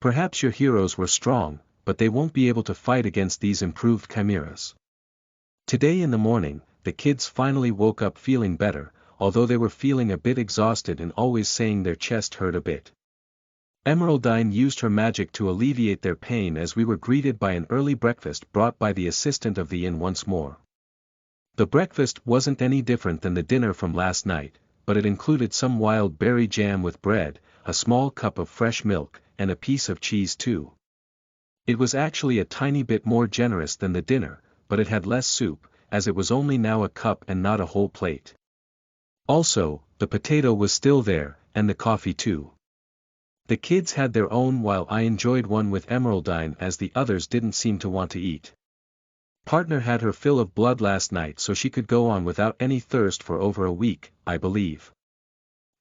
Perhaps your heroes were strong, but they won't be able to fight against these improved chimeras." Today in the morning, the kids finally woke up feeling better, although they were feeling a bit exhausted and always saying their chest hurt a bit. Emeraldine used her magic to alleviate their pain as we were greeted by an early breakfast brought by the assistant of the inn once more. The breakfast wasn't any different than the dinner from last night, but it included some wild berry jam with bread, a small cup of fresh milk, and a piece of cheese too. It was actually a tiny bit more generous than the dinner, but it had less soup, as it was only now a cup and not a whole plate. Also, the potato was still there, and the coffee too. The kids had their own while I enjoyed one with Emeraldine as the others didn't seem to want to eat. Partner had her fill of blood last night so she could go on without any thirst for over a week, I believe.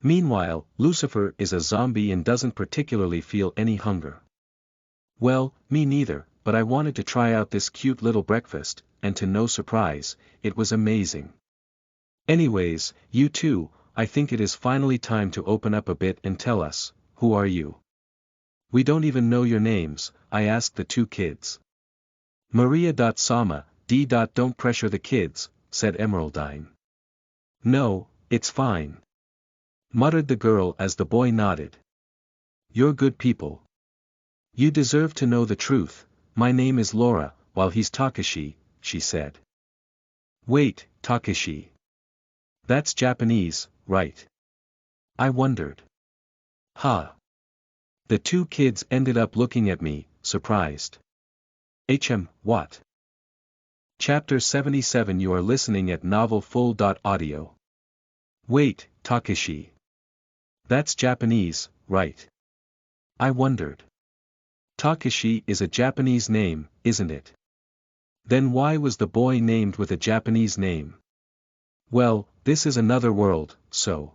Meanwhile, Lucifer is a zombie and doesn't particularly feel any hunger. Well, me neither, but I wanted to try out this cute little breakfast, and to no surprise, it was amazing. Anyways, you two, I think it is finally time to open up a bit and tell us, who are you? We don't even know your names, I asked the two kids. Maria. Sama, D. Don't pressure the kids, said Emeraldine. No, it's fine, muttered the girl as the boy nodded. You're good people. You deserve to know the truth. My name is Laura, while he's Takashi, she said. Wait, Takashi. That's Japanese, right? I wondered. Huh. The two kids ended up looking at me, surprised. What? Chapter 77. You are listening at novelfull.audio. Wait, Takashi. That's Japanese, right? I wondered. Takashi is a Japanese name, isn't it? Then why was the boy named with a Japanese name? Well, this is another world, so.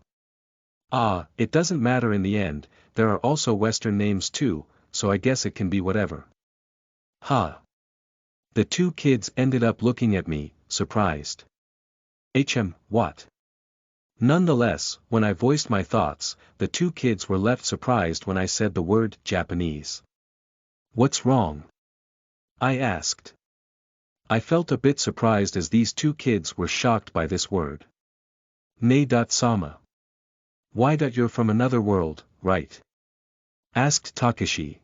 It doesn't matter in the end, there are also Western names too, so I guess it can be whatever. The two kids ended up looking at me, surprised. What? Nonetheless, when I voiced my thoughts, the two kids were left surprised when I said the word Japanese. What's wrong? I asked. I felt a bit surprised as these two kids were shocked by this word. Nay. Sama. Why? You're from another world, right? Asked Takashi.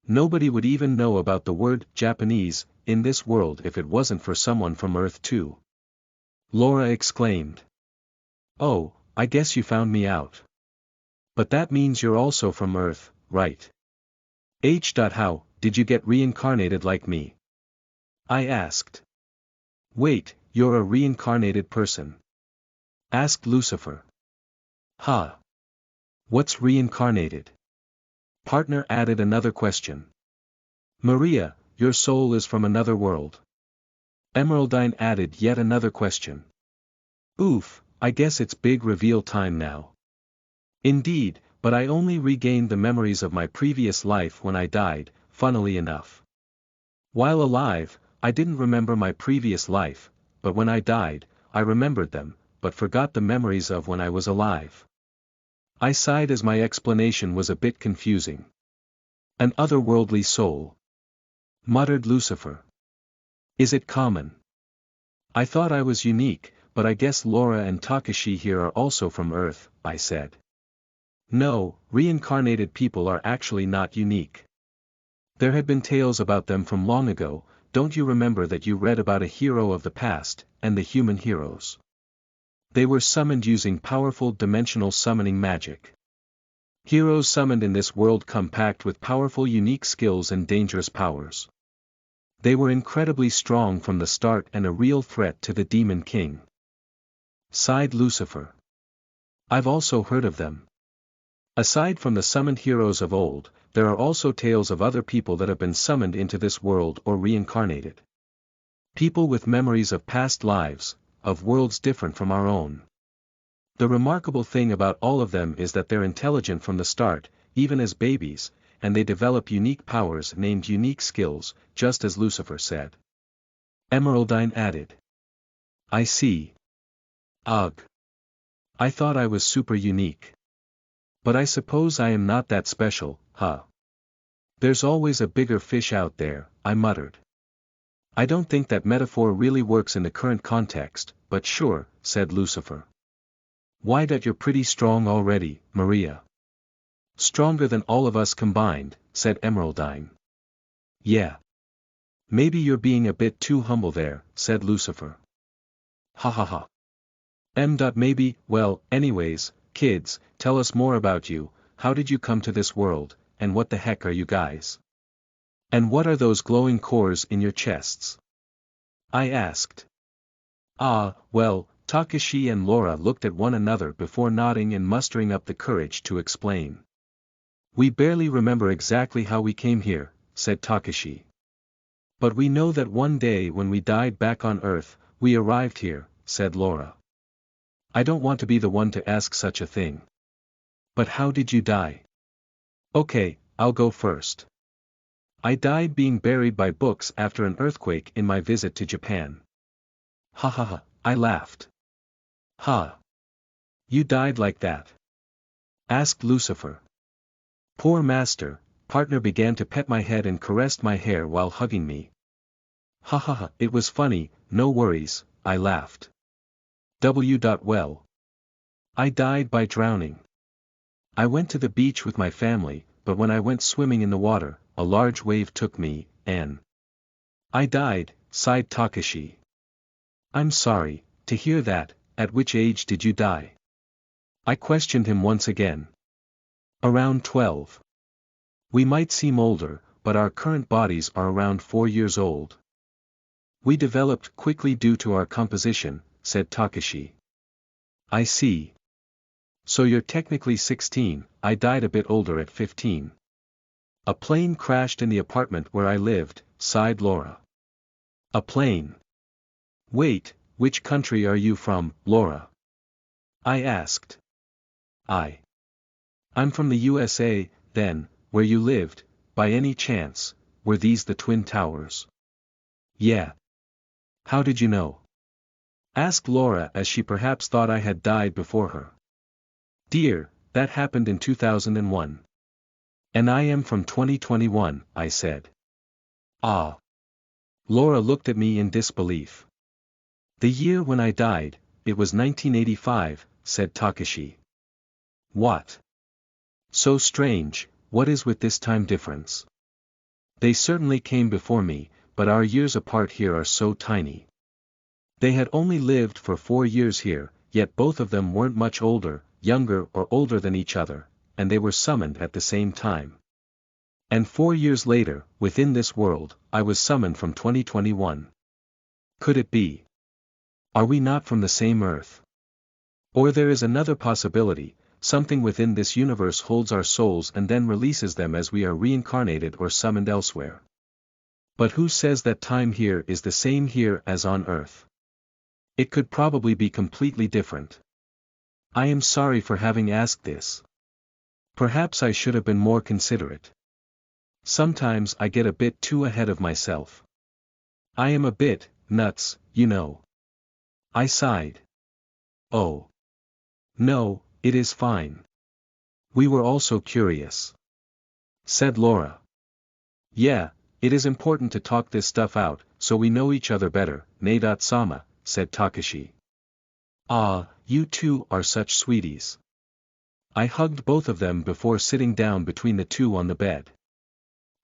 Nobody would even know about the word Japanese in this world if it wasn't for someone from Earth too. Laura exclaimed. Oh, I guess you found me out. But that means you're also from Earth, right? How did you get reincarnated like me? I asked. Wait, you're a reincarnated person? Asked Lucifer. What's reincarnated? Partner added another question. Maria, your soul is from another world. Emeraldine added yet another question. Oof, I guess it's big reveal time now. Indeed, but I only regained the memories of my previous life when I died, funnily enough. While alive, I didn't remember my previous life, but when I died, I remembered them, but forgot the memories of when I was alive. I sighed as my explanation was a bit confusing. An otherworldly soul, muttered Lucifer. Is it common? I thought I was unique, but I guess Laura and Takashi here are also from Earth, I said. No, reincarnated people are actually not unique. There had been tales about them from long ago, don't you remember that you read about a hero of the past, and the human heroes? They were summoned using powerful dimensional summoning magic. Heroes summoned in this world come packed with powerful unique skills and dangerous powers. They were incredibly strong from the start and a real threat to the Demon King. Sighed Lucifer. I've also heard of them. Aside from the summoned heroes of old, there are also tales of other people that have been summoned into this world or reincarnated. People with memories of past lives, of worlds different from our own. The remarkable thing about all of them is that they're intelligent from the start, even as babies, and they develop unique powers named unique skills, just as Lucifer said. Emeraldine added. I see. Ugh. I thought I was super unique. But I suppose I am not that special, huh? There's always a bigger fish out there, I muttered. I don't think that metaphor really works in the current context, but sure, said Lucifer. Why that you're pretty strong already, Maria. Stronger than all of us combined, said Emeraldine. Yeah. Maybe you're being a bit too humble there, said Lucifer. Ha ha ha. Maybe, well, anyways, kids, tell us more about you, how did you come to this world, and what the heck are you guys? And what are those glowing cores in your chests? I asked. Well, Takashi and Laura looked at one another before nodding and mustering up the courage to explain. We barely remember exactly how we came here, said Takashi. But we know that one day when we died back on Earth, we arrived here, said Laura. I don't want to be the one to ask such a thing. But how did you die? Okay, I'll go first. I died being buried by books after an earthquake in my visit to Japan. Ha ha ha, I laughed. Ha. You died like that? Asked Lucifer. Poor master, partner began to pet my head and caressed my hair while hugging me. Ha ha ha, it was funny, no worries, I laughed. Well. I died by drowning. I went to the beach with my family, but when I went swimming in the water, a large wave took me, and I died, sighed Takashi. I'm sorry, to hear that. At which age did you die? I questioned him once again. Around 12. We might seem older, but our current bodies are around 4 years old. We developed quickly due to our composition, said Takashi. I see. So you're technically 16, I died a bit older at 15. A plane crashed in the apartment where I lived, sighed Laura. A plane? Wait, which country are you from, Laura? I asked. I'm from the USA, then, where you lived, by any chance, were these the Twin Towers? Yeah. How did you know? Asked Laura as she perhaps thought I had died before her. Dear, that happened in 2001. And I am from 2021, I said. Ah. Laura looked at me in disbelief. The year when I died, it was 1985, said Takashi. What? So strange, what is with this time difference? They certainly came before me, but our years apart here are so tiny. They had only lived for 4 years here, yet both of them weren't much older, younger or older than each other, and they were summoned at the same time. And 4 years later, within this world, I was summoned from 2021. Could it be? Are we not from the same Earth? Or there is another possibility, something within this universe holds our souls and then releases them as we are reincarnated or summoned elsewhere. But who says that time here is the same here as on Earth? It could probably be completely different. I am sorry for having asked this. Perhaps I should have been more considerate. Sometimes I get a bit too ahead of myself. I am a bit nuts, you know. I sighed. Oh. No, it is fine. We were also curious. Said Laura. Yeah, it is important to talk this stuff out, so we know each other better, Nade-sama, said Takashi. Ah, you two are such sweeties. I hugged both of them before sitting down between the two on the bed.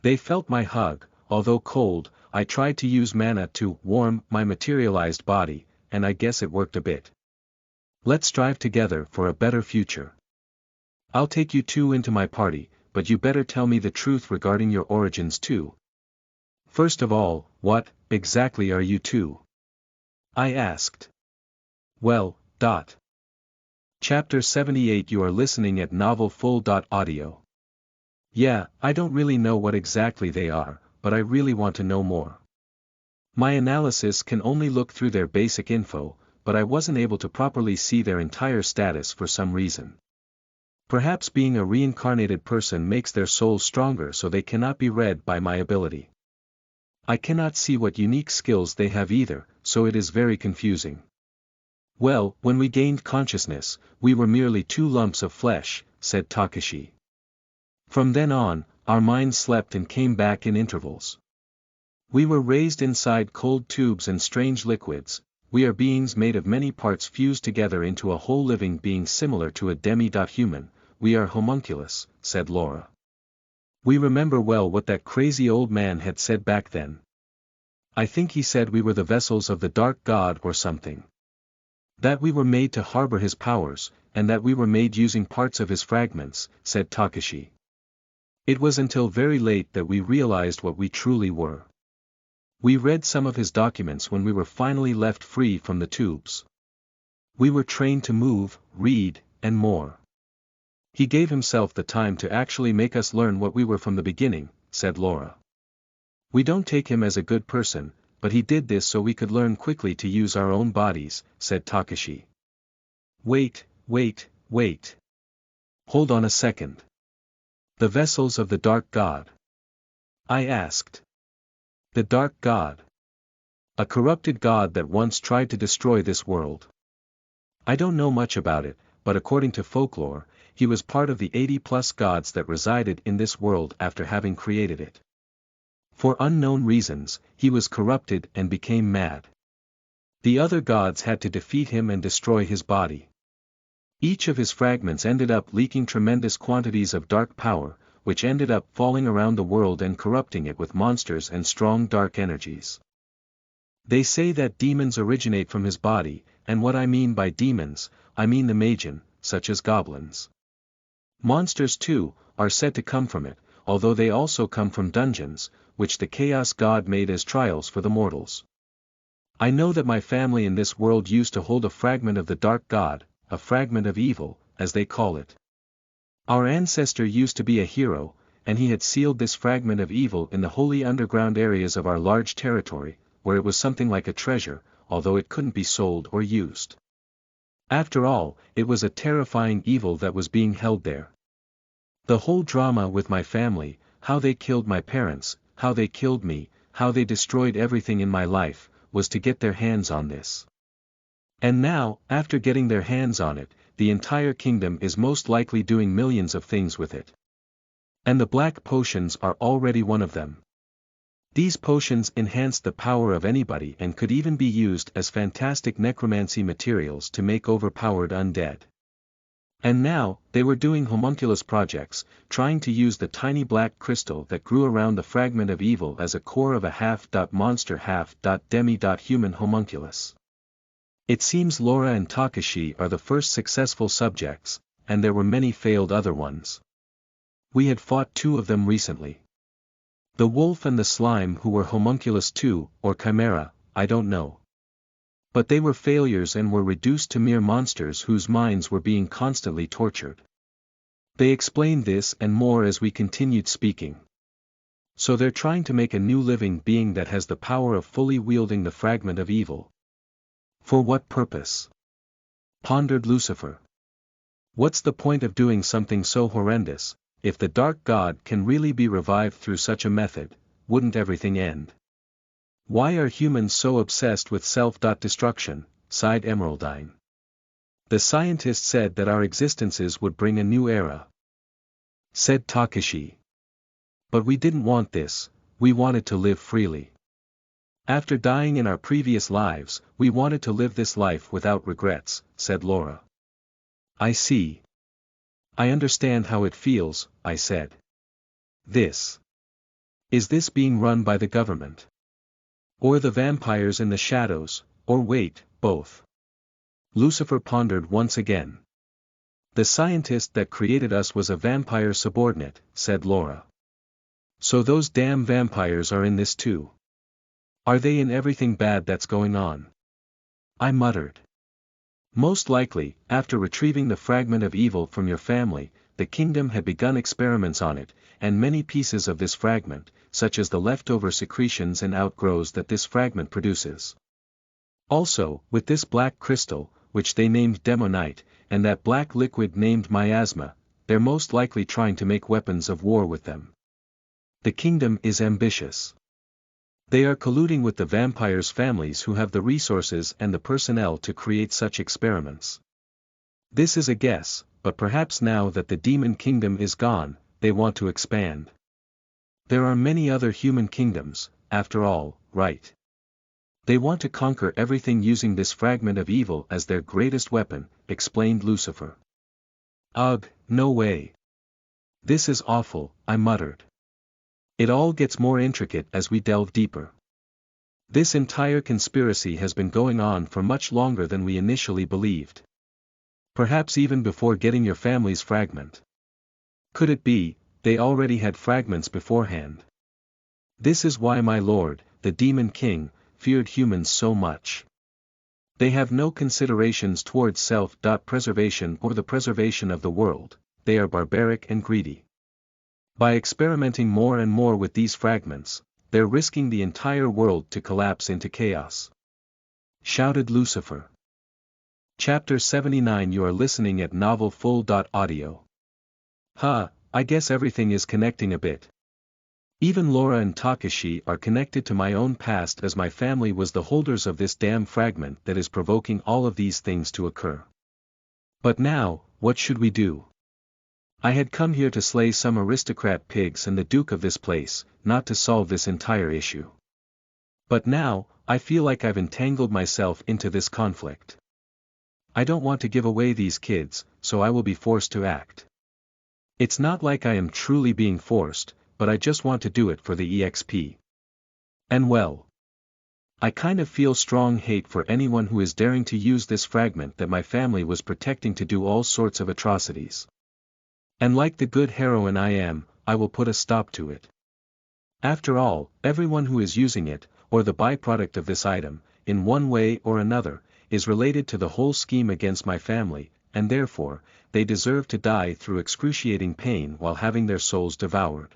They felt my hug, although cold, I tried to use mana to warm my materialized body, and I guess it worked a bit. Let's strive together for a better future. I'll take you two into my party, but you better tell me the truth regarding your origins too. First of all, what, exactly are you two? I asked. Well, Chapter 78. You are listening at novelfull.audio. Yeah, I don't really know what exactly they are, but I really want to know more. My analysis can only look through their basic info, but I wasn't able to properly see their entire status for some reason. Perhaps being a reincarnated person makes their souls stronger, so they cannot be read by my ability. I cannot see what unique skills they have either, so it is very confusing. Well, when we gained consciousness, we were merely two lumps of flesh, said Takashi. From then on, our minds slept and came back in intervals. We were raised inside cold tubes and strange liquids. We are beings made of many parts fused together into a whole living being similar to a demi-human. We are homunculus, said Laura. We remember well what that crazy old man had said back then. I think he said we were the vessels of the dark god or something. That we were made to harbor his powers, and that we were made using parts of his fragments, said Takashi. It was until very late that we realized what we truly were. We read some of his documents when we were finally left free from the tubes. We were trained to move, read, and more. He gave himself the time to actually make us learn what we were from the beginning, said Laura. We don't take him as a good person, but he did this so we could learn quickly to use our own bodies, said Takashi. Wait. Hold on a second. The vessels of the Dark God? I asked. The Dark God? A corrupted god that once tried to destroy this world. I don't know much about it, but according to folklore, he was part of the 80+ gods that resided in this world after having created it. For unknown reasons, he was corrupted and became mad. The other gods had to defeat him and destroy his body. Each of his fragments ended up leaking tremendous quantities of dark power, which ended up falling around the world and corrupting it with monsters and strong dark energies. They say that demons originate from his body, and what I mean by demons, I mean the Magian, such as goblins. Monsters too, are said to come from it, although they also come from dungeons, which the Chaos God made as trials for the mortals. I know that my family in this world used to hold a fragment of the Dark God, a fragment of evil, as they call it. Our ancestor used to be a hero, and he had sealed this fragment of evil in the holy underground areas of our large territory, where it was something like a treasure, although it couldn't be sold or used. After all, it was a terrifying evil that was being held there. The whole drama with my family, how they killed my parents, how they killed me, how they destroyed everything in my life, was to get their hands on this. And now, after getting their hands on it, the entire kingdom is most likely doing millions of things with it. And the black potions are already one of them. These potions enhance the power of anybody and could even be used as fantastic necromancy materials to make overpowered undead. And now, they were doing homunculus projects, trying to use the tiny black crystal that grew around the fragment of evil as a core of a half-monster half-demi-human homunculus. It seems Laura and Takashi are the first successful subjects, and there were many failed other ones. We had fought two of them recently. The wolf and the slime, who were homunculus too, or chimera, I don't know. But they were failures and were reduced to mere monsters whose minds were being constantly tortured. They explained this and more as we continued speaking. So they're trying to make a new living being that has the power of fully wielding the fragment of evil. For what purpose? Pondered Lucifer. What's the point of doing something so horrendous? If the Dark God can really be revived through such a method, wouldn't everything end? Why are humans so obsessed with self-destruction, sighed Emeraldine. The scientist said that our existences would bring a new era, said Takashi. But we didn't want this, we wanted to live freely. After dying in our previous lives, we wanted to live this life without regrets, said Laura. I see. I understand how it feels, I said. This Is this being run by the government? Or the vampires in the shadows, or wait, both? Lucifer pondered once again. The scientist that created us was a vampire subordinate, said Laura. So those damn vampires are in this too. Are they in everything bad that's going on? I muttered. Most likely, after retrieving the fragment of evil from your family, the kingdom had begun experiments on it, and many pieces of this fragment, such as the leftover secretions and outgrowths that this fragment produces. Also, with this black crystal, which they named demonite, and that black liquid named miasma, they're most likely trying to make weapons of war with them. The kingdom is ambitious. They are colluding with the vampires' families who have the resources and the personnel to create such experiments. This is a guess, but perhaps now that the demon kingdom is gone, they want to expand. There are many other human kingdoms, after all, right? They want to conquer everything using this fragment of evil as their greatest weapon, explained Lucifer. Ugh, no way. This is awful, I muttered. It all gets more intricate as we delve deeper. This entire conspiracy has been going on for much longer than we initially believed. Perhaps even before getting your family's fragment. Could it be, they already had fragments beforehand? This is why my lord, the Demon King, feared humans so much. They have no considerations towards self-preservation or the preservation of the world, they are barbaric and greedy. By experimenting more and more with these fragments, they're risking the entire world to collapse into chaos. Shouted Lucifer. Chapter 79. You are listening at novelfull.audio. I guess everything is connecting a bit. Even Laura and Takashi are connected to my own past, as my family was the holders of this damn fragment that is provoking all of these things to occur. But now, what should we do? I had come here to slay some aristocrat pigs and the duke of this place, not to solve this entire issue. But now, I feel like I've entangled myself into this conflict. I don't want to give away these kids, so I will be forced to act. It's not like I am truly being forced, but I just want to do it for the EXP. And well, I kind of feel strong hate for anyone who is daring to use this fragment that my family was protecting to do all sorts of atrocities. And like the good heroine I am, I will put a stop to it. After all, everyone who is using it, or the byproduct of this item, in one way or another, is related to the whole scheme against my family, and therefore, they deserve to die through excruciating pain while having their souls devoured.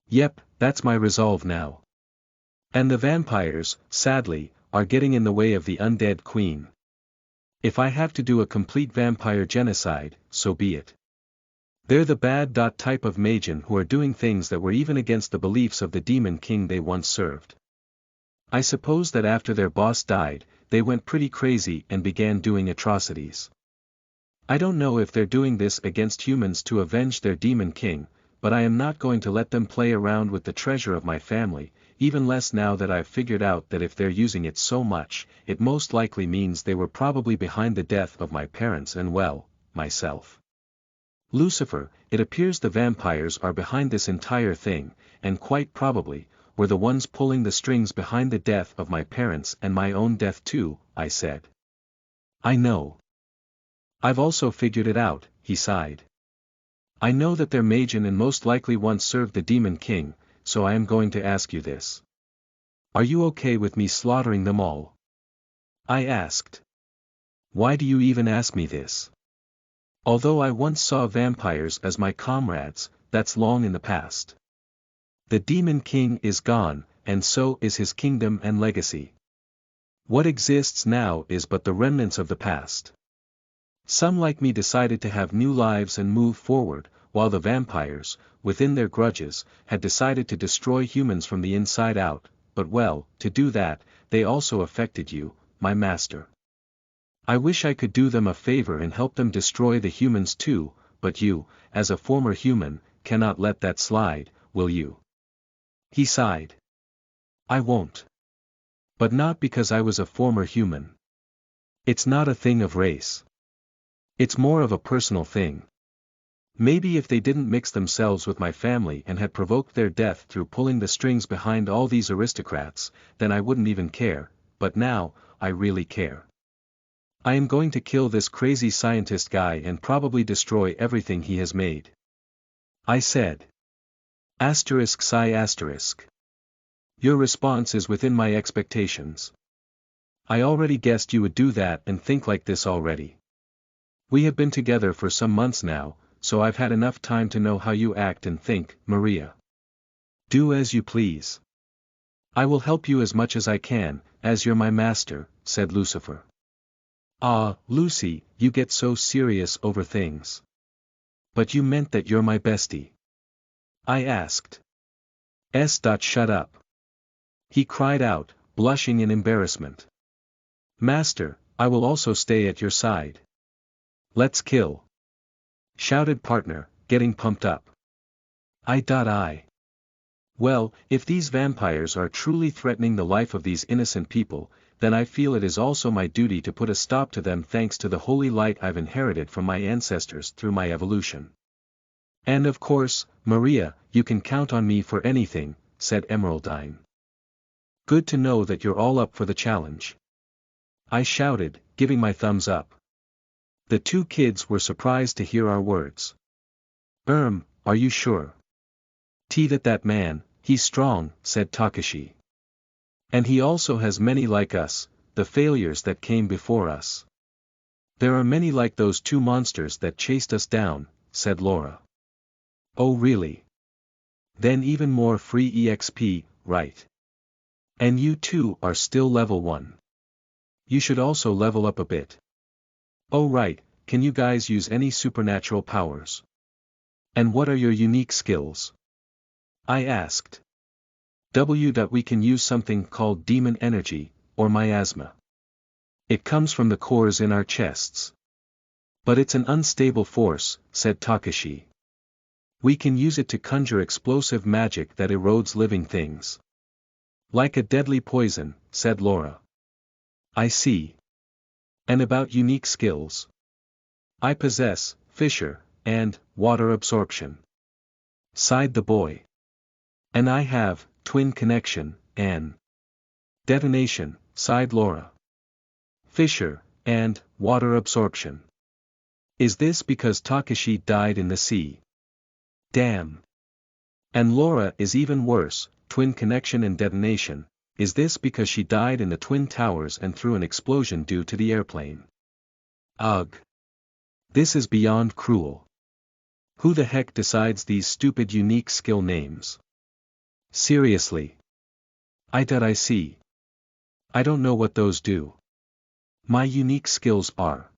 Yep, that's my resolve now. And the vampires, sadly, are getting in the way of the undead queen. If I have to do a complete vampire genocide, so be it. They're the bad type of Magian who are doing things that were even against the beliefs of the demon king they once served. I suppose that after their boss died, they went pretty crazy and began doing atrocities. I don't know if they're doing this against humans to avenge their demon king, but I am not going to let them play around with the treasure of my family, even less now that I've figured out that if they're using it so much, it most likely means they were probably behind the death of my parents and well, myself. Lucifer, it appears the vampires are behind this entire thing, and quite probably, were the ones pulling the strings behind the death of my parents and my own death too, I said. I know. I've also figured it out, he sighed. I know that they're Magian and most likely once served the Demon King, so I am going to ask you this. Are you okay with me slaughtering them all? I asked. Why do you even ask me this? Although I once saw vampires as my comrades, that's long in the past. The Demon King is gone, and so is his kingdom and legacy. What exists now is but the remnants of the past. Some like me decided to have new lives and move forward, while the vampires, within their grudges, had decided to destroy humans from the inside out, but well, to do that, they also affected you, my master. I wish I could do them a favor and help them destroy the humans too, but you, as a former human, cannot let that slide, will you? He sighed. I won't. But not because I was a former human. It's not a thing of race. It's more of a personal thing. Maybe if they didn't mix themselves with my family and had provoked their death through pulling the strings behind all these aristocrats, then I wouldn't even care, but now, I really care. I am going to kill this crazy scientist guy and probably destroy everything he has made. I said. Psi asterisk. Your response is within my expectations. I already guessed you would do that and think like this already. We have been together for some months now, so I've had enough time to know how you act and think, Maria. Do as you please. I will help you as much as I can, as you're my master, said Lucifer. Ah, Lucy, you get so serious over things. But you meant that you're my bestie. I asked. Shut up. He cried out, blushing in embarrassment. Master, I will also stay at your side. Let's kill. Shouted partner, getting pumped up. I. Well, if these vampires are truly threatening the life of these innocent people, then I feel it is also my duty to put a stop to them thanks to the holy light I've inherited from my ancestors through my evolution. And of course, Maria, you can count on me for anything, said Emeraldine. Good to know that you're all up for the challenge. I shouted, giving my thumbs up. The two kids were surprised to hear our words. Are you sure? That man, he's strong, said Takashi. And he also has many like us, the failures that came before us. There are many like those two monsters that chased us down, said Laura. Oh really? Then even more free EXP, right? And you two are still level 1. You should also level up a bit. Oh right, can you guys use any supernatural powers? And what are your unique skills? I asked. We can use something called demon energy, or miasma. It comes from the cores in our chests. But it's an unstable force, said Takashi. We can use it to conjure explosive magic that erodes living things. Like a deadly poison, said Laura. I see. And about unique skills? I possess, fissure, and, water absorption. Sighed the boy. And I have, twin connection, and detonation, sighed Laura. Fissure, and, water absorption. Is this because Takashi died in the sea? Damn. And Laura is even worse, twin connection and detonation, is this because she died in the Twin Towers and through an explosion due to the airplane? Ugh. This is beyond cruel. Who the heck decides these stupid unique skill names? Seriously. I see. I don't know what those do. My unique skills are.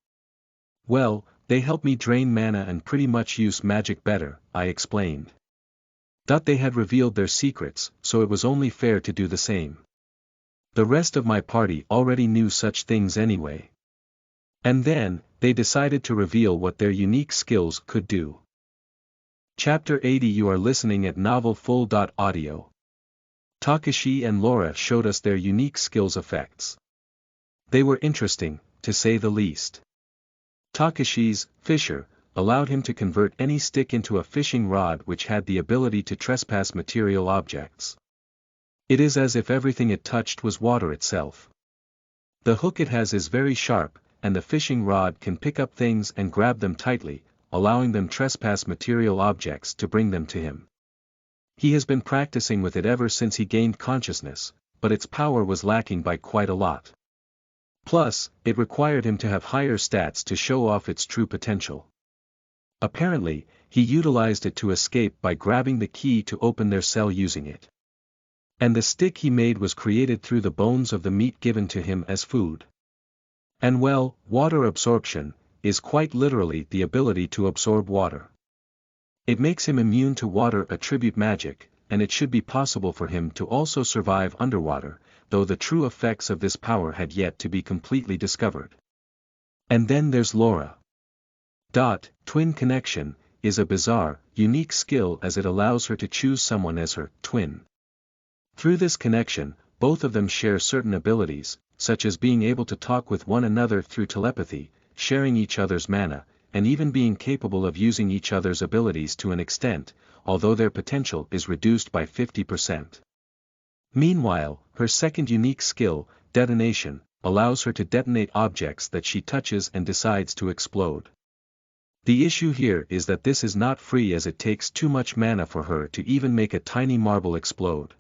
Well, they help me drain mana and pretty much use magic better, I explained. They had revealed their secrets, so it was only fair to do the same. The rest of my party already knew such things anyway. And then, they decided to reveal what their unique skills could do. Chapter 80. You are listening at novelfull.audio. Takashi and Laura showed us their unique skills effects. They were interesting, to say the least. Takashi's, fissure, allowed him to convert any stick into a fishing rod which had the ability to trespass material objects. It is as if everything it touched was water itself. The hook it has is very sharp, and the fishing rod can pick up things and grab them tightly, allowing them trespass material objects to bring them to him. He has been practicing with it ever since he gained consciousness, but its power was lacking by quite a lot. Plus, it required him to have higher stats to show off its true potential. Apparently, he utilized it to escape by grabbing the key to open their cell using it. And the stick he made was created through the bones of the meat given to him as food. And well, water absorption, is quite literally the ability to absorb water. It makes him immune to water attribute magic, and it should be possible for him to also survive underwater, though the true effects of this power had yet to be completely discovered. And then there's Laura. Twin connection, is a bizarre, unique skill as it allows her to choose someone as her twin. Through this connection, both of them share certain abilities, such as being able to talk with one another through telepathy, sharing each other's mana, and even being capable of using each other's abilities to an extent, although their potential is reduced by 50%. Meanwhile, her second unique skill, detonation, allows her to detonate objects that she touches and decides to explode. The issue here is that this is not free, as it takes too much mana for her to even make a tiny marble explode.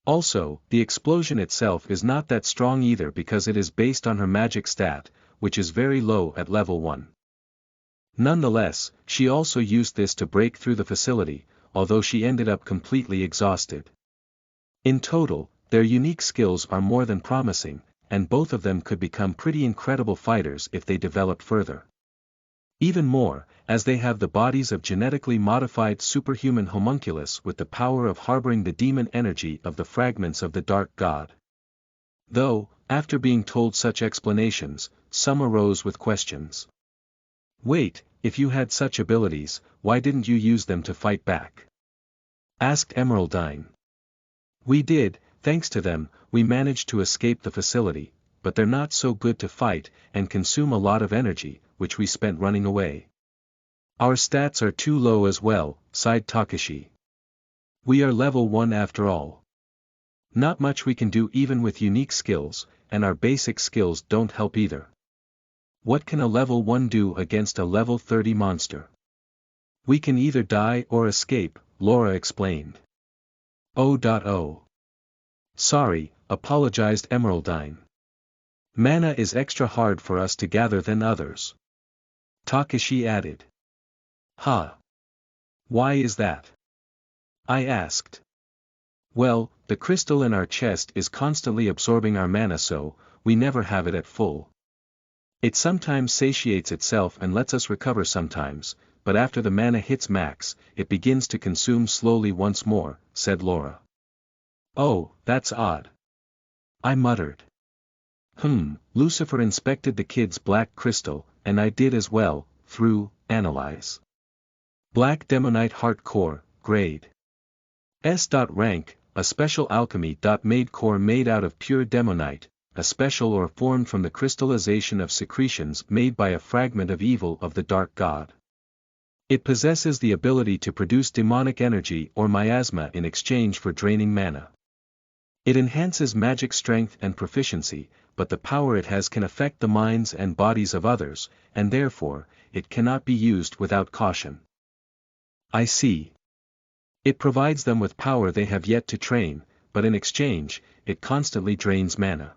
Also, the explosion itself is not that strong either, because it is based on her magic stat, which is very low at level 1. Nonetheless, she also used this to break through the facility, although she ended up completely exhausted. In total, their unique skills are more than promising, and both of them could become pretty incredible fighters if they developed further. Even more, as they have the bodies of genetically modified superhuman homunculus with the power of harboring the demon energy of the fragments of the Dark God. Though, after being told such explanations, some arose with questions. Wait, if you had such abilities, why didn't you use them to fight back? Asked Emeraldine. We did, thanks to them, we managed to escape the facility, but they're not so good to fight, and consume a lot of energy, which we spent running away. Our stats are too low as well, sighed Takashi. We are level 1 after all. Not much we can do even with unique skills, and our basic skills don't help either. What can a level 1 do against a level 30 monster? We can either die or escape, Laura explained. Oh. Sorry, apologized Emeraldine. Mana is extra hard for us to gather than others. Takashi added. Huh. Why is that? I asked. Well, the crystal in our chest is constantly absorbing our mana, so we never have it at full. It sometimes satiates itself and lets us recover sometimes, but after the mana hits max, it begins to consume slowly once more, said Laura. Oh, that's odd. I muttered. Lucifer inspected the kid's black crystal, and I did as well, through analyze. Black demonite heart core, grade S. Rank, a special alchemy. Made core made out of pure demonite, a special ore formed from the crystallization of secretions made by a fragment of evil of the Dark God. It possesses the ability to produce demonic energy or miasma in exchange for draining mana. It enhances magic strength and proficiency, but the power it has can affect the minds and bodies of others, and therefore, it cannot be used without caution. I see. It provides them with power they have yet to train, but in exchange, it constantly drains mana.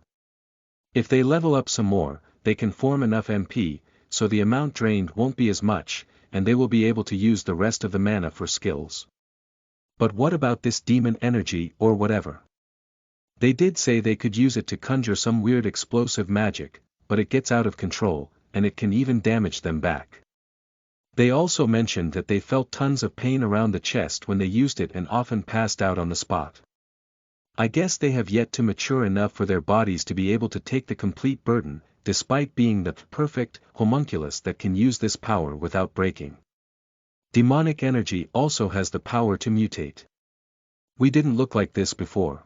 If they level up some more, they can form enough MP, so the amount drained won't be as much, and they will be able to use the rest of the mana for skills. But what about this demon energy or whatever? They did say they could use it to conjure some weird explosive magic, but it gets out of control, and it can even damage them back. They also mentioned that they felt tons of pain around the chest when they used it and often passed out on the spot. I guess they have yet to mature enough for their bodies to be able to take the complete burden, despite being the perfect homunculus that can use this power without breaking. Demonic energy also has the power to mutate. We didn't look like this before.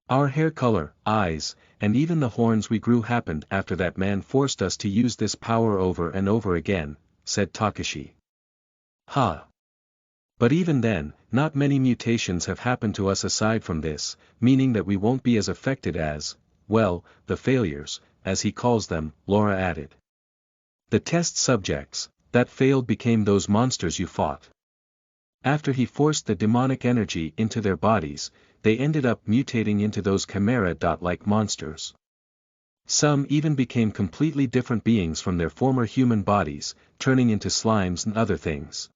Our hair color, eyes, and even the horns we grew happened after that man forced us to use this power over and over again, said Takashi. But even then, not many mutations have happened to us aside from this, meaning that we won't be as affected as, well, the failures, as he calls them, Laura added. The test subjects, that failed became those monsters you fought. After he forced the demonic energy into their bodies, they ended up mutating into those chimera-like monsters. Some even became completely different beings from their former human bodies, turning into slimes and other things.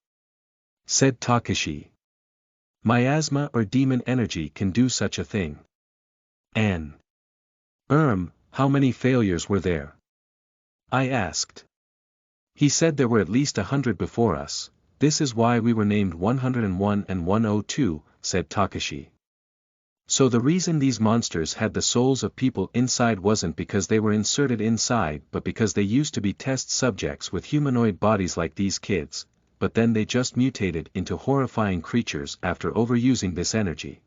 Said Takashi. Miasma or demon energy can do such a thing. How many failures were there? I asked. He said there were at least 100 before us. This is why we were named 101 and 102, said Takashi. So the reason these monsters had the souls of people inside wasn't because they were inserted inside, but because they used to be test subjects with humanoid bodies like these kids, but then they just mutated into horrifying creatures after overusing this energy.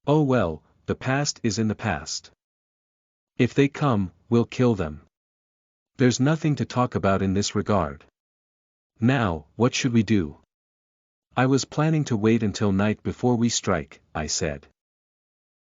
Oh well, the past is in the past. If they come, we'll kill them. There's nothing to talk about in this regard. Now, what should we do? I was planning to wait until night before we strike, I said.